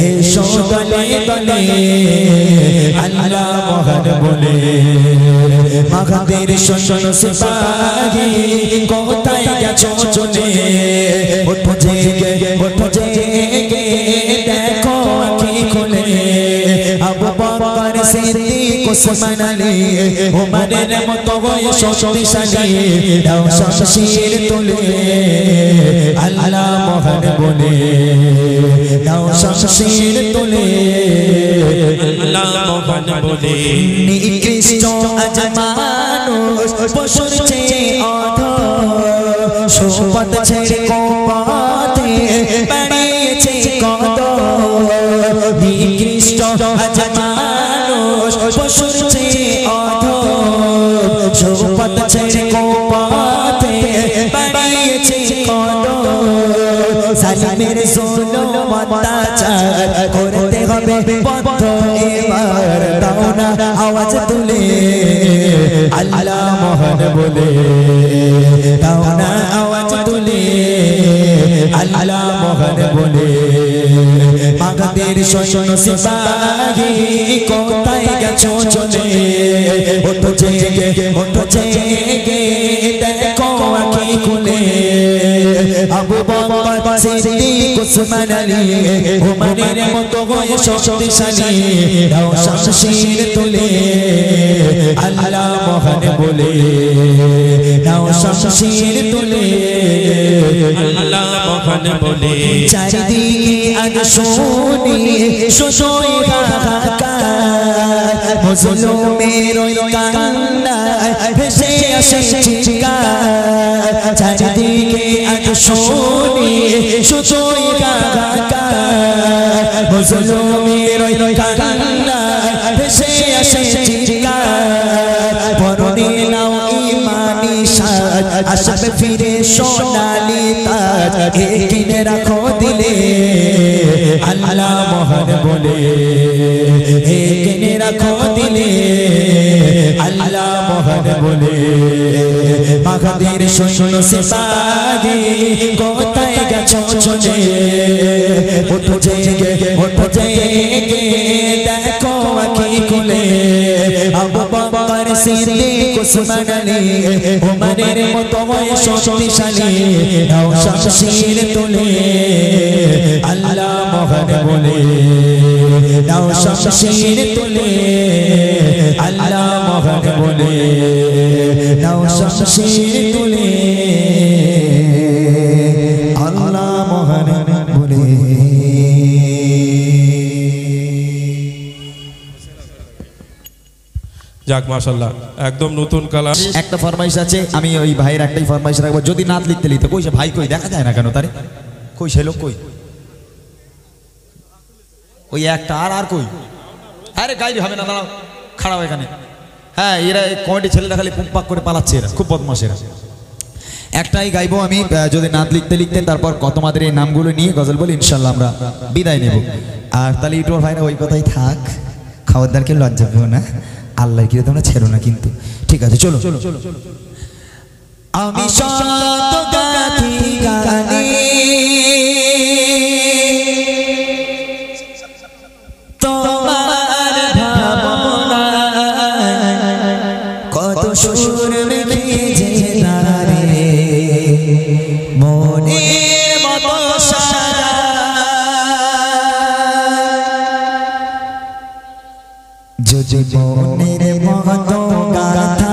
ए शोले गले अल्लाह मोहन बोले मगदेर शोषण सिपाही कोताई गেছো চলে उठो जगे देखो आँखें खोले अबू बकर सिद्दीक उस्मान अली उमरेर मतो हয়ে শক্তিশালী দাও শমশির তুলে আল্লাহ মোহন বলে দাও শমশির তুলে আল্লাহ মোহন বলে নিকৃষ্ট আজ মানুষ পশুর চেয়ে অধম শপথ ছেড়ে কোপাতে বাড়িয়েছে কত নিকৃষ্ট আজ মানুষ পশুর চেয়ে অধম শপথ ছেড়ে কোপাতে বাড়িয়েছে কত জালিমের জুলুম অত্যাচার করতে হবে বন্ধ এবার দাও না আওয়াজ তুলে আল্লাহ মোহন বলে দাও না আওয়াজ তুলে আল্লাহ মোহন বলে মাগদের শোষণ সিপাহী কোথায় গেছো চলে ওঠো জেগে দেখো আঁখি খুলে আবু বকর সিদ্দীক উসমান আলী উমরের মতো হয়ে শক্তিশালী দাও শমশির তুলে আল্লাহ মোহন বলে দাও শমশির তুলে আল্লাহ মোহন বলে চারিদিকে আজ শুনি শোষণ হাহাকার মুজলুমের ওই কান্নায় ভেসে আসে চিৎকার চারিদিকে আজ শুনি শোষণ হাহাকার মুজলুমের ওই কান্নায় ভেসে আসে চিৎকার পরনে নাও ঈমানি সাজ আসবে ফিরে সোনালি তাজ কিনে রাখো দিলে আল্লাহ মোহন বলে কিনে রাখো দিলে আল্লাহ মোহন বলে মাগদের শোষণ সিপাহী কোথায় গেছো চলে ওঠো জেগে দেখো আঁখি খুলে আবু বকর সিদ্দীক উসমান আলী উমরের মতো হয়ে শক্তিশালী দাও শমশির তুলে আল্লাহ মোহন বলে দাও শমশির তুলে আল্লাহ মোহন বলে দাও শমশির তুলে আল্লাহ মোহন বলে যাক মাশাআল্লাহ একদম নতুন কালার একটা ফরমাইশ আছে আমি ওই ভাইয়ের একটাই ফরমাইশ রাখবো যদি নাত লিখতে লিখতে কই সে ভাই কই দেখা যায় না কেন তারে কই সে লোক কই ওই একটা আর কই আরে গাইবি হবে না দাঁড়াও খাড়াও এখানে হ্যাঁ এরা কমেডি ছেলেরা খালি পুম্পাক করে পালাচ্ছে এরা খুব বদমাশ এরা একটাই গাইবো আমি যদি নাত লিখতে লিখতে তারপর তোমাদের এই নামগুলো নিয়ে গজল বলি ইনশাআল্লাহ আমরা বিদায় নেব আর তাহলে ইউটিউবার ভাইরা ওই কথাই থাক খাওয়ারদারকে লজ্জা পেও না আল্লাহ কি তোমরা ছেড়ো না কিন্তু ঠিক আছে চলো আমি শত গাথি গানে তোমার ভাবনা কত সুর মেখেছে তারে মনের মতো সারা যদি মনের মতো গাথা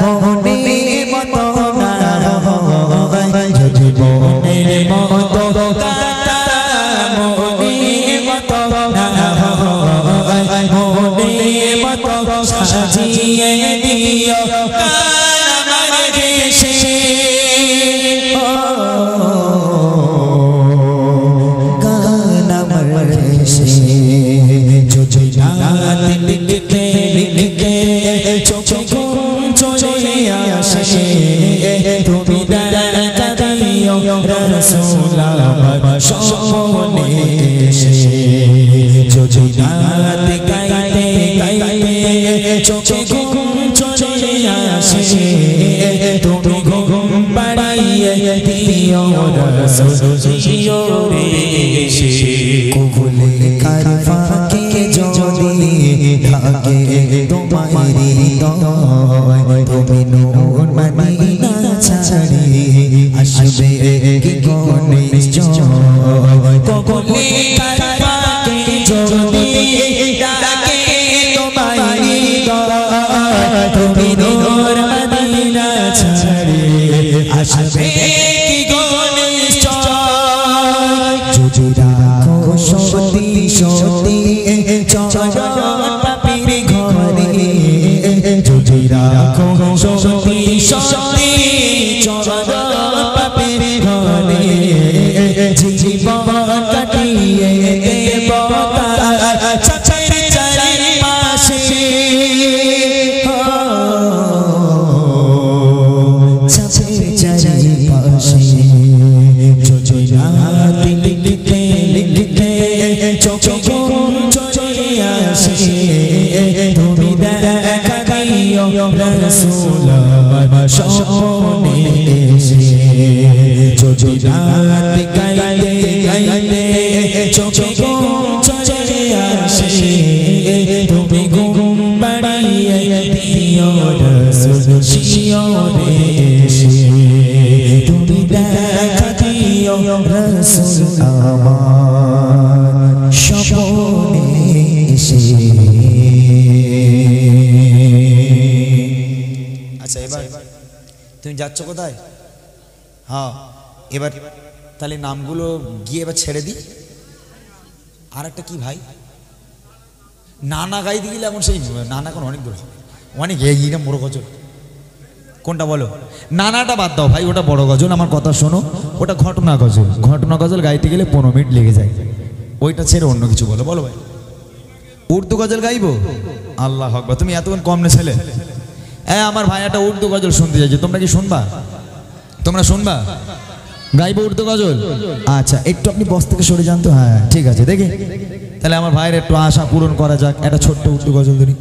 মনের মতো না হয় যদি মনের মতো গাথা মনের মতো না হয় মনের মতো সাজিয়ে দিও আমার দেশে গান আমার দেশে যদি নাত লিখতে লিখতে চোখে ঘুম চলে আসে তুমি দেখা দিও রাসূল আমার সম্মনে এসে যদি নাত গাইতে গাইতে চোখে ঘুম চলে আসে তুমি ঘুম পাড়িয়ে দিও রাসূল জিও রে এসে কুলে কারফাকে যদি থাকে তোমারি হৃদয় তুমি নূর মদিনা ছাড়ি আসবে কি কোনে জয় কুলে কারফাকে যদি থাকে তোমারি হৃদয় তুমি নূর মদিনা ছাড়ি আসবে কি কোনে জয় যদি রাখো সতী সতী চরণ পাপীর ঘরে যদি রাখো সতী সতী চরণ পাপীর ঘরে জীবন কাটিয়ে দেব চাচের চারিপাশে চাচের চারিপাশে যদি রাত লিখতে লিখতে চোখে ঘুম চলে আসে তুমি দেখা দিও রাসূল স্বপ্নে এসে যদি রাত গাইতে গাইতে চোখে ঘুম চলে আসে তুমি ঘুম বাড়িয়ে দিও রাসূল শিওরে এসে তুমি দেখা দিও রাসূল আমার স্বপ্নে এসে। আচ্ছা এবার তুমি যাচ্ছ কোথায়? হ্যাঁ এবার তাহলে নামগুলো গিয়ে এবার ছেড়ে দিই। আর একটা কি ভাই নানা গাইতে গেলে এখন সেই নানা এখন অনেক দূর হবে, অনেক এইটা বড় গজল। কোনটা বলো? নানাটা বাদ দাও ভাই, ওটা বড় গজল। আমার কথা শোনো, ওটা ঘটনা গজল। ঘটনা গজল গাইতে গেলে 15 মিনিট লেগে যায়, ওইটা ছেড়ে অন্য কিছু বলো। বলো ভাই উর্দু গজল গাইবো? আল্লাহ আকবার, তুমি এতক্ষণ কম নে ছেলে। হ্যাঁ আমার ভাই একটা উর্দু গজল শুনতে চাইছে, তোমরা কি শুনবা? তোমরা শুনবা? গাইবো উর্দু গজল? আচ্ছা একটু আপনি বস থেকে সরে যান তো। হ্যাঁ ঠিক আছে, দেখি তাহলে আমার ভাইয়ের একটু আশা পূরণ করা যাক। একটা ছোট্ট উর্দু গজল ধরি।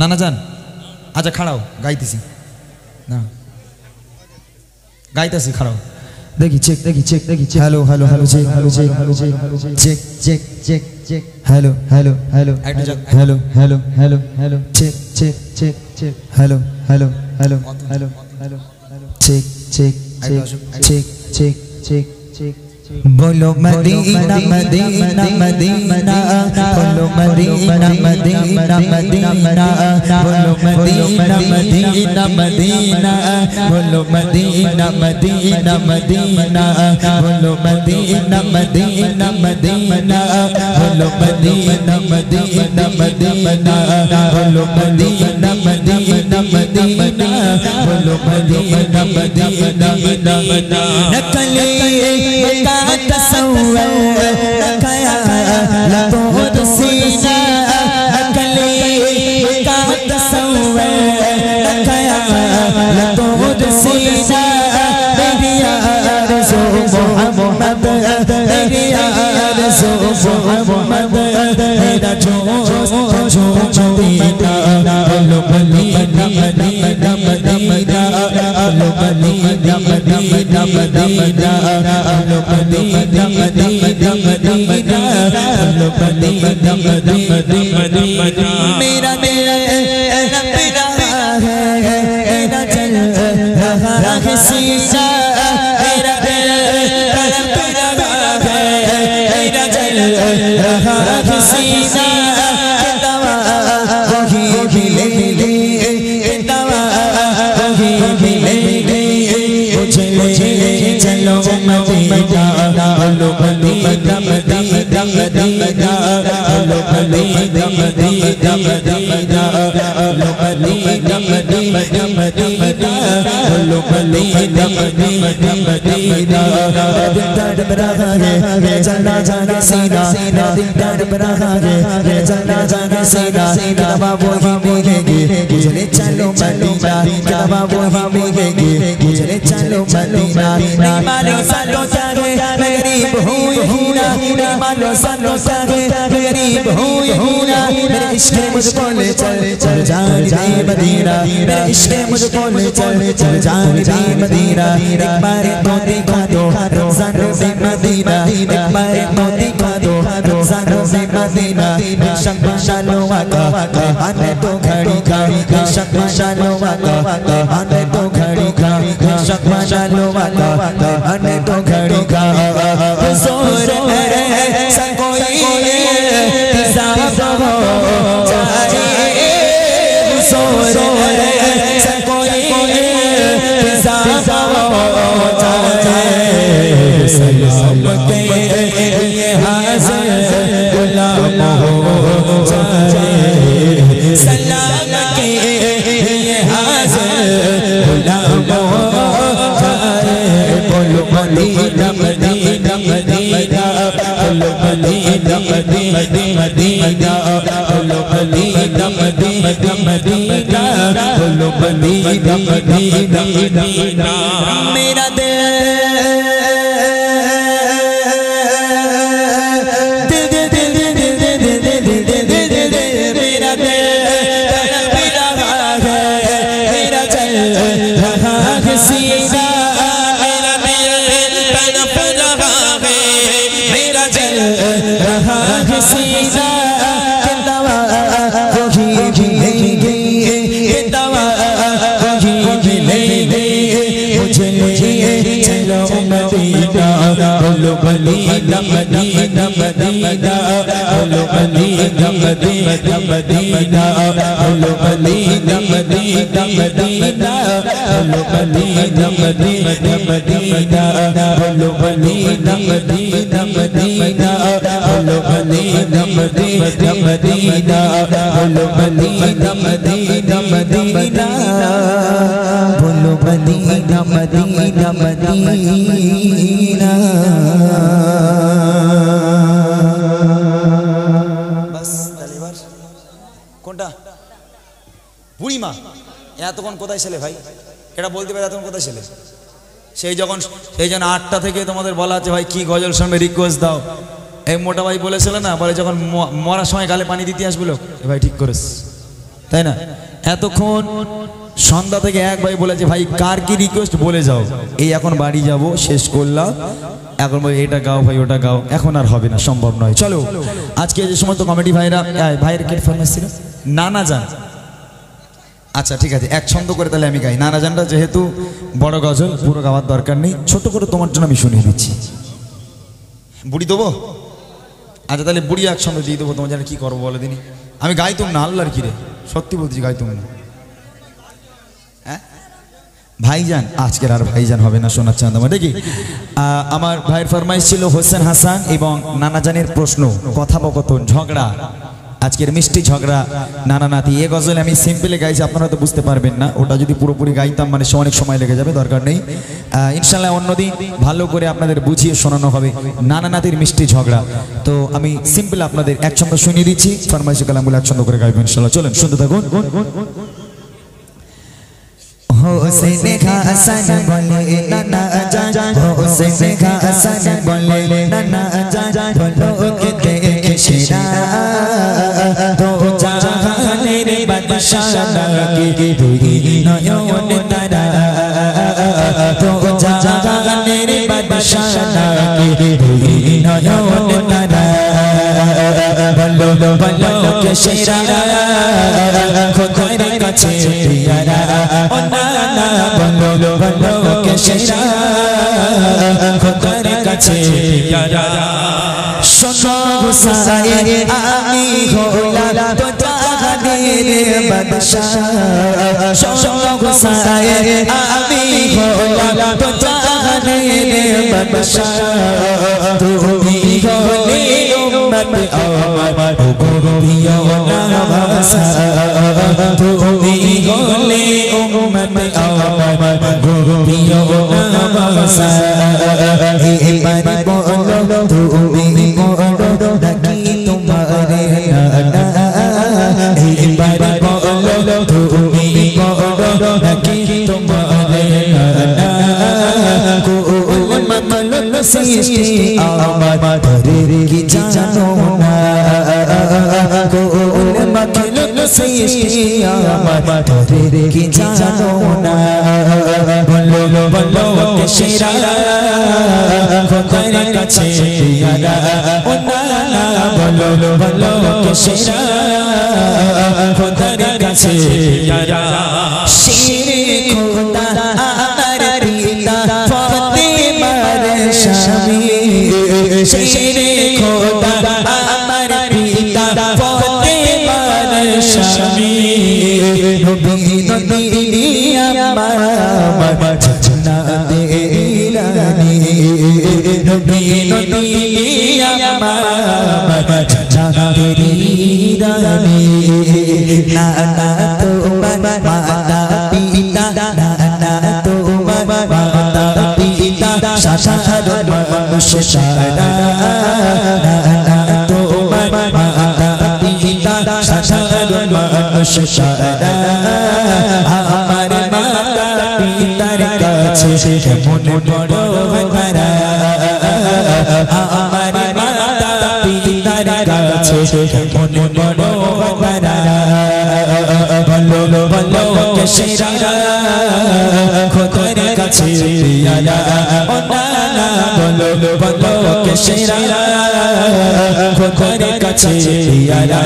নানা যান আচ্ছা খাড়াও, গাইতেছি না গাইতেছি, খাড়াও। দেখি চেক, দেখি চেক, দেখি hello hello hello check, hello check, hello check, check check check check hello hello hello hello hello hello hello check check check check hello hello hello hello hello check check check check check check बोलो Medina Medina Medina बोलो Medina Medina Medina बोलो Medina Medina Medina बोलो Medina Medina Medina बोलो Medina Medina Medina बोलो Medina Medina Medina बोलो Medina Medina Medina बोलो Medina Medina Medina नकली तसव्वुर नकाया लतोद सीना अकली का तसव्वुर नकाया लतोद सीना मेरी आरज़ू मोहम्मद मेरी आरज़ू मोहम्मद मेरा जो मदीना बोलो मदीना मदीना मदीना बोलो मदीना मदीना मदीना बोलो मदीना मदीना मदीना बोलो मदीना मदीना मदीना मेरा मेरा मेरा है मेरा चल रहा है सीसा मेरा मेरा है मेरा चल रहा है सीसा दवा वही मिलेगी दवा वही मिलेगी मुझे चलो मदीना बोलो मदीना मदीना मदीना बोलो मदीना मदीना मदीना बोलो मदीना मदीना मदीना बोलो मदीना मदीना मदीना दर्द रहा है चलना जाने सीना दर्द रहा है चलना जाने सीना दवा वही मिलेगी मुझे चलो मदीना दवा वही मिलेगी मुझे चलो मदीना मालिक सालों जागे मैं गरीब हूँ ही ना मालो सालों से गरीब हूँ हीरा मेरे इश्क मुझको ले चल जान दे मदीना मेरे इश्क मुझको ले चल जान दे मदीना एक बार तो दिखा दो रमजान से मदीना एक बार तो दिखा दो रमजान से मदीना बेशक शालों का आने तो घड़ी का बेशक शालों का आने तो घड़ी का बेशक शालों का आने तो घड़ी का जोर है कोई हिसाब हो जाए जोर है कोई हिसाब हो जाए सलाम के ये हाजिर गुलाम हो जाए सलाम के ये हाजिर गुलाम हो जाए बोलो मदीना मदीना मदीना बोलो मदीना मदीना मदीना बोलो मदीना मदीना मदीना बोलो मदीना मदीना मदीना मेरा दिल बोलो मदीना मदीना मदीना बोलो मदीना मदीना मदीना बोलो मदीना मदीना मदीना बोलो मदीना मदीना मदीना बोलो मदीना मदीना मदीना बोलो मदीना मदीना मदीना बोलो मदीना मदीना मदीना बोलो मदीना मदीना मदीना बस তালিবার কোনটা বুড়িমা এতক্ষণ কোথায় ছিলে ভাই এটা বলতে পারে এতক্ষণ কোথায় ছিলে সেই জন্য 8টা থেকে তোমাদের বলা আছে ভাই কি গজল শুনবে রিকোয়েস্ট দাও এই মোটা ভাই বলেছিল না বলে যখন মরার সময় গালে পানি দিতে আসবে লোক ভাই ঠিক করেছ তাই না এতক্ষণ সন্ধ্যা থেকে এক ভাই বলেছে ভাই কার কি রিকোয়েস্ট বলে যাও এই এখন বাড়ি যাব শেষ করলাম এখন ভাই এটা গাও ভাই ওটা গাও এখন আর হবে না সম্ভব নয় চলো আজকে যে সমস্ত কমেডি ভাইরা ভাইয়ের কি ফরমাইশ ছিল নানা জান আচ্ছা ঠিক আছে এক ছন্দ করে তাহলে আমি গাই নানা জানটা যেহেতু বড় গজল পুরো গাওয়ার দরকার নেই ছোট করে তোমার জন্য আমি শুনিয়ে দিচ্ছি বুড়ি দেবো আচ্ছা তাহলে বুড়ি এক ছন্দ দিয়ে দেবো তোমার জানে কি করবো বলে দিনই আমি গাইতুম না আল্লাহর কি রে সত্যি বলছি গাইতুম না হ্যাঁ ভাইজান আজকের আর ভাইজান হবে না সোনার চাঁদ আমার দেখি আমার ভাইয়ের ফরমাইশ ছিল হোসেন হাসান এবং নানা জানের প্রশ্ন কথোপকথন ঝগড়া আজকের মিষ্টি ঝগড়া নানা নাতি এ গজল আমি সিম্পলে গাইছি আপনারা তো বুঝতে পারবেন না ওটা যদি পুরোপুরি গাইতাম মানে অনেক সময় লেগে যাবে দরকার নেই ইনশাআল্লাহ অন্যদিন ভালো করে আপনাদের বুঝিয়ে শোনানো হবে নানা নাতির মিষ্টি ঝগড়া তো আমি সিম্পল আপনাদের এক ছন্দ শুনিয়ে দিচ্ছি ফরমাইশ কালামগুলো এক ছন্দ করে গাইবেন ইনশাআল্লাহ চলেন শুনতে থাকুন হোসেন হাসান বলে নানা জান হোসেন হাসান বলে নানা জান বলো কে সেরা তো জাহানের বাদশা নাকি দুই নয়ন তারা তো জাহানের বাদশা নাকি দুই নয়ন তারা বলো বলো কে সেরা খোদার কাছে পিয়ারা ও নানা বলো বলো কে সেরা খোদার কাছে পিয়ারা শোনো হুসাইন আমি হলাম তো জাহানের বাদশা শোনো হুসাইন আমি হলাম তো জাহানের বাদশা তুমি হলে উম্মত আমার প্রিয় নওয়াসা তুমি হলে উম্মত আমার প্রিয় নওয়াসা এবার বলো তুমি বলো নাকি তোমারে নানা এবার বলো তুমি বলো নাকি তোমারে নানা কোন মামলা সৃষ্টি আমার ধরে কি জানা সৃষ্টি আমার তোরে কি জানো না বলো বলো কে সেরা খোদার কাছে পিয়ারা ও না বলো বলো কে সেরা খোদার কাছে পিয়ারা শিরে খোদা আমার পিতা ফাতেমার স্বামী শিরে খোদা আমার পিতা ফাতেমার স্বামী নবী নবী আমার জান্নাতে রানী নবী নবী আমার জান্নাতে রানী না না তোমার মাতা পিতা না না তোমার মাতা পিতা সাধারণ মানুষ সারা না না তোমার মাতা পিতা সাধারণ মানুষ সারা আমার মাতা পিতার কাছে কেমন বড় ভাড়া আমার মাতা পিতার কাছে কেমন বড় ভাড়া বলো বলো কে সেরা খোদার কাছে পিয়ারা ও না বলো বলো কে সেরা খোদার কাছে পিয়ারা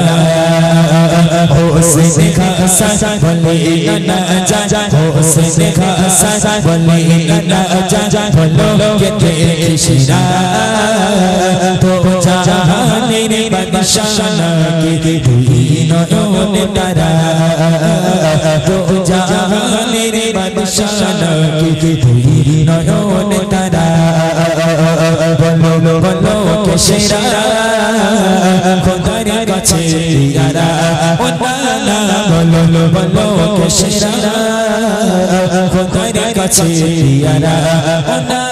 হোসেন হাসান বলে না যা হোসেন হাসান বলে না যা বলো কে দেখিসরা তো জাহানের বাদশাহ নাকি তুই নয়ন তারা তো জাহানের বাদশাহ নাকি তুই নয়ন তারা বলো বলো কে সেরা খোদার কাছে পিয়ারা ও না বলো বলো কে সেরা খোদার কাছে পিয়ারা ও না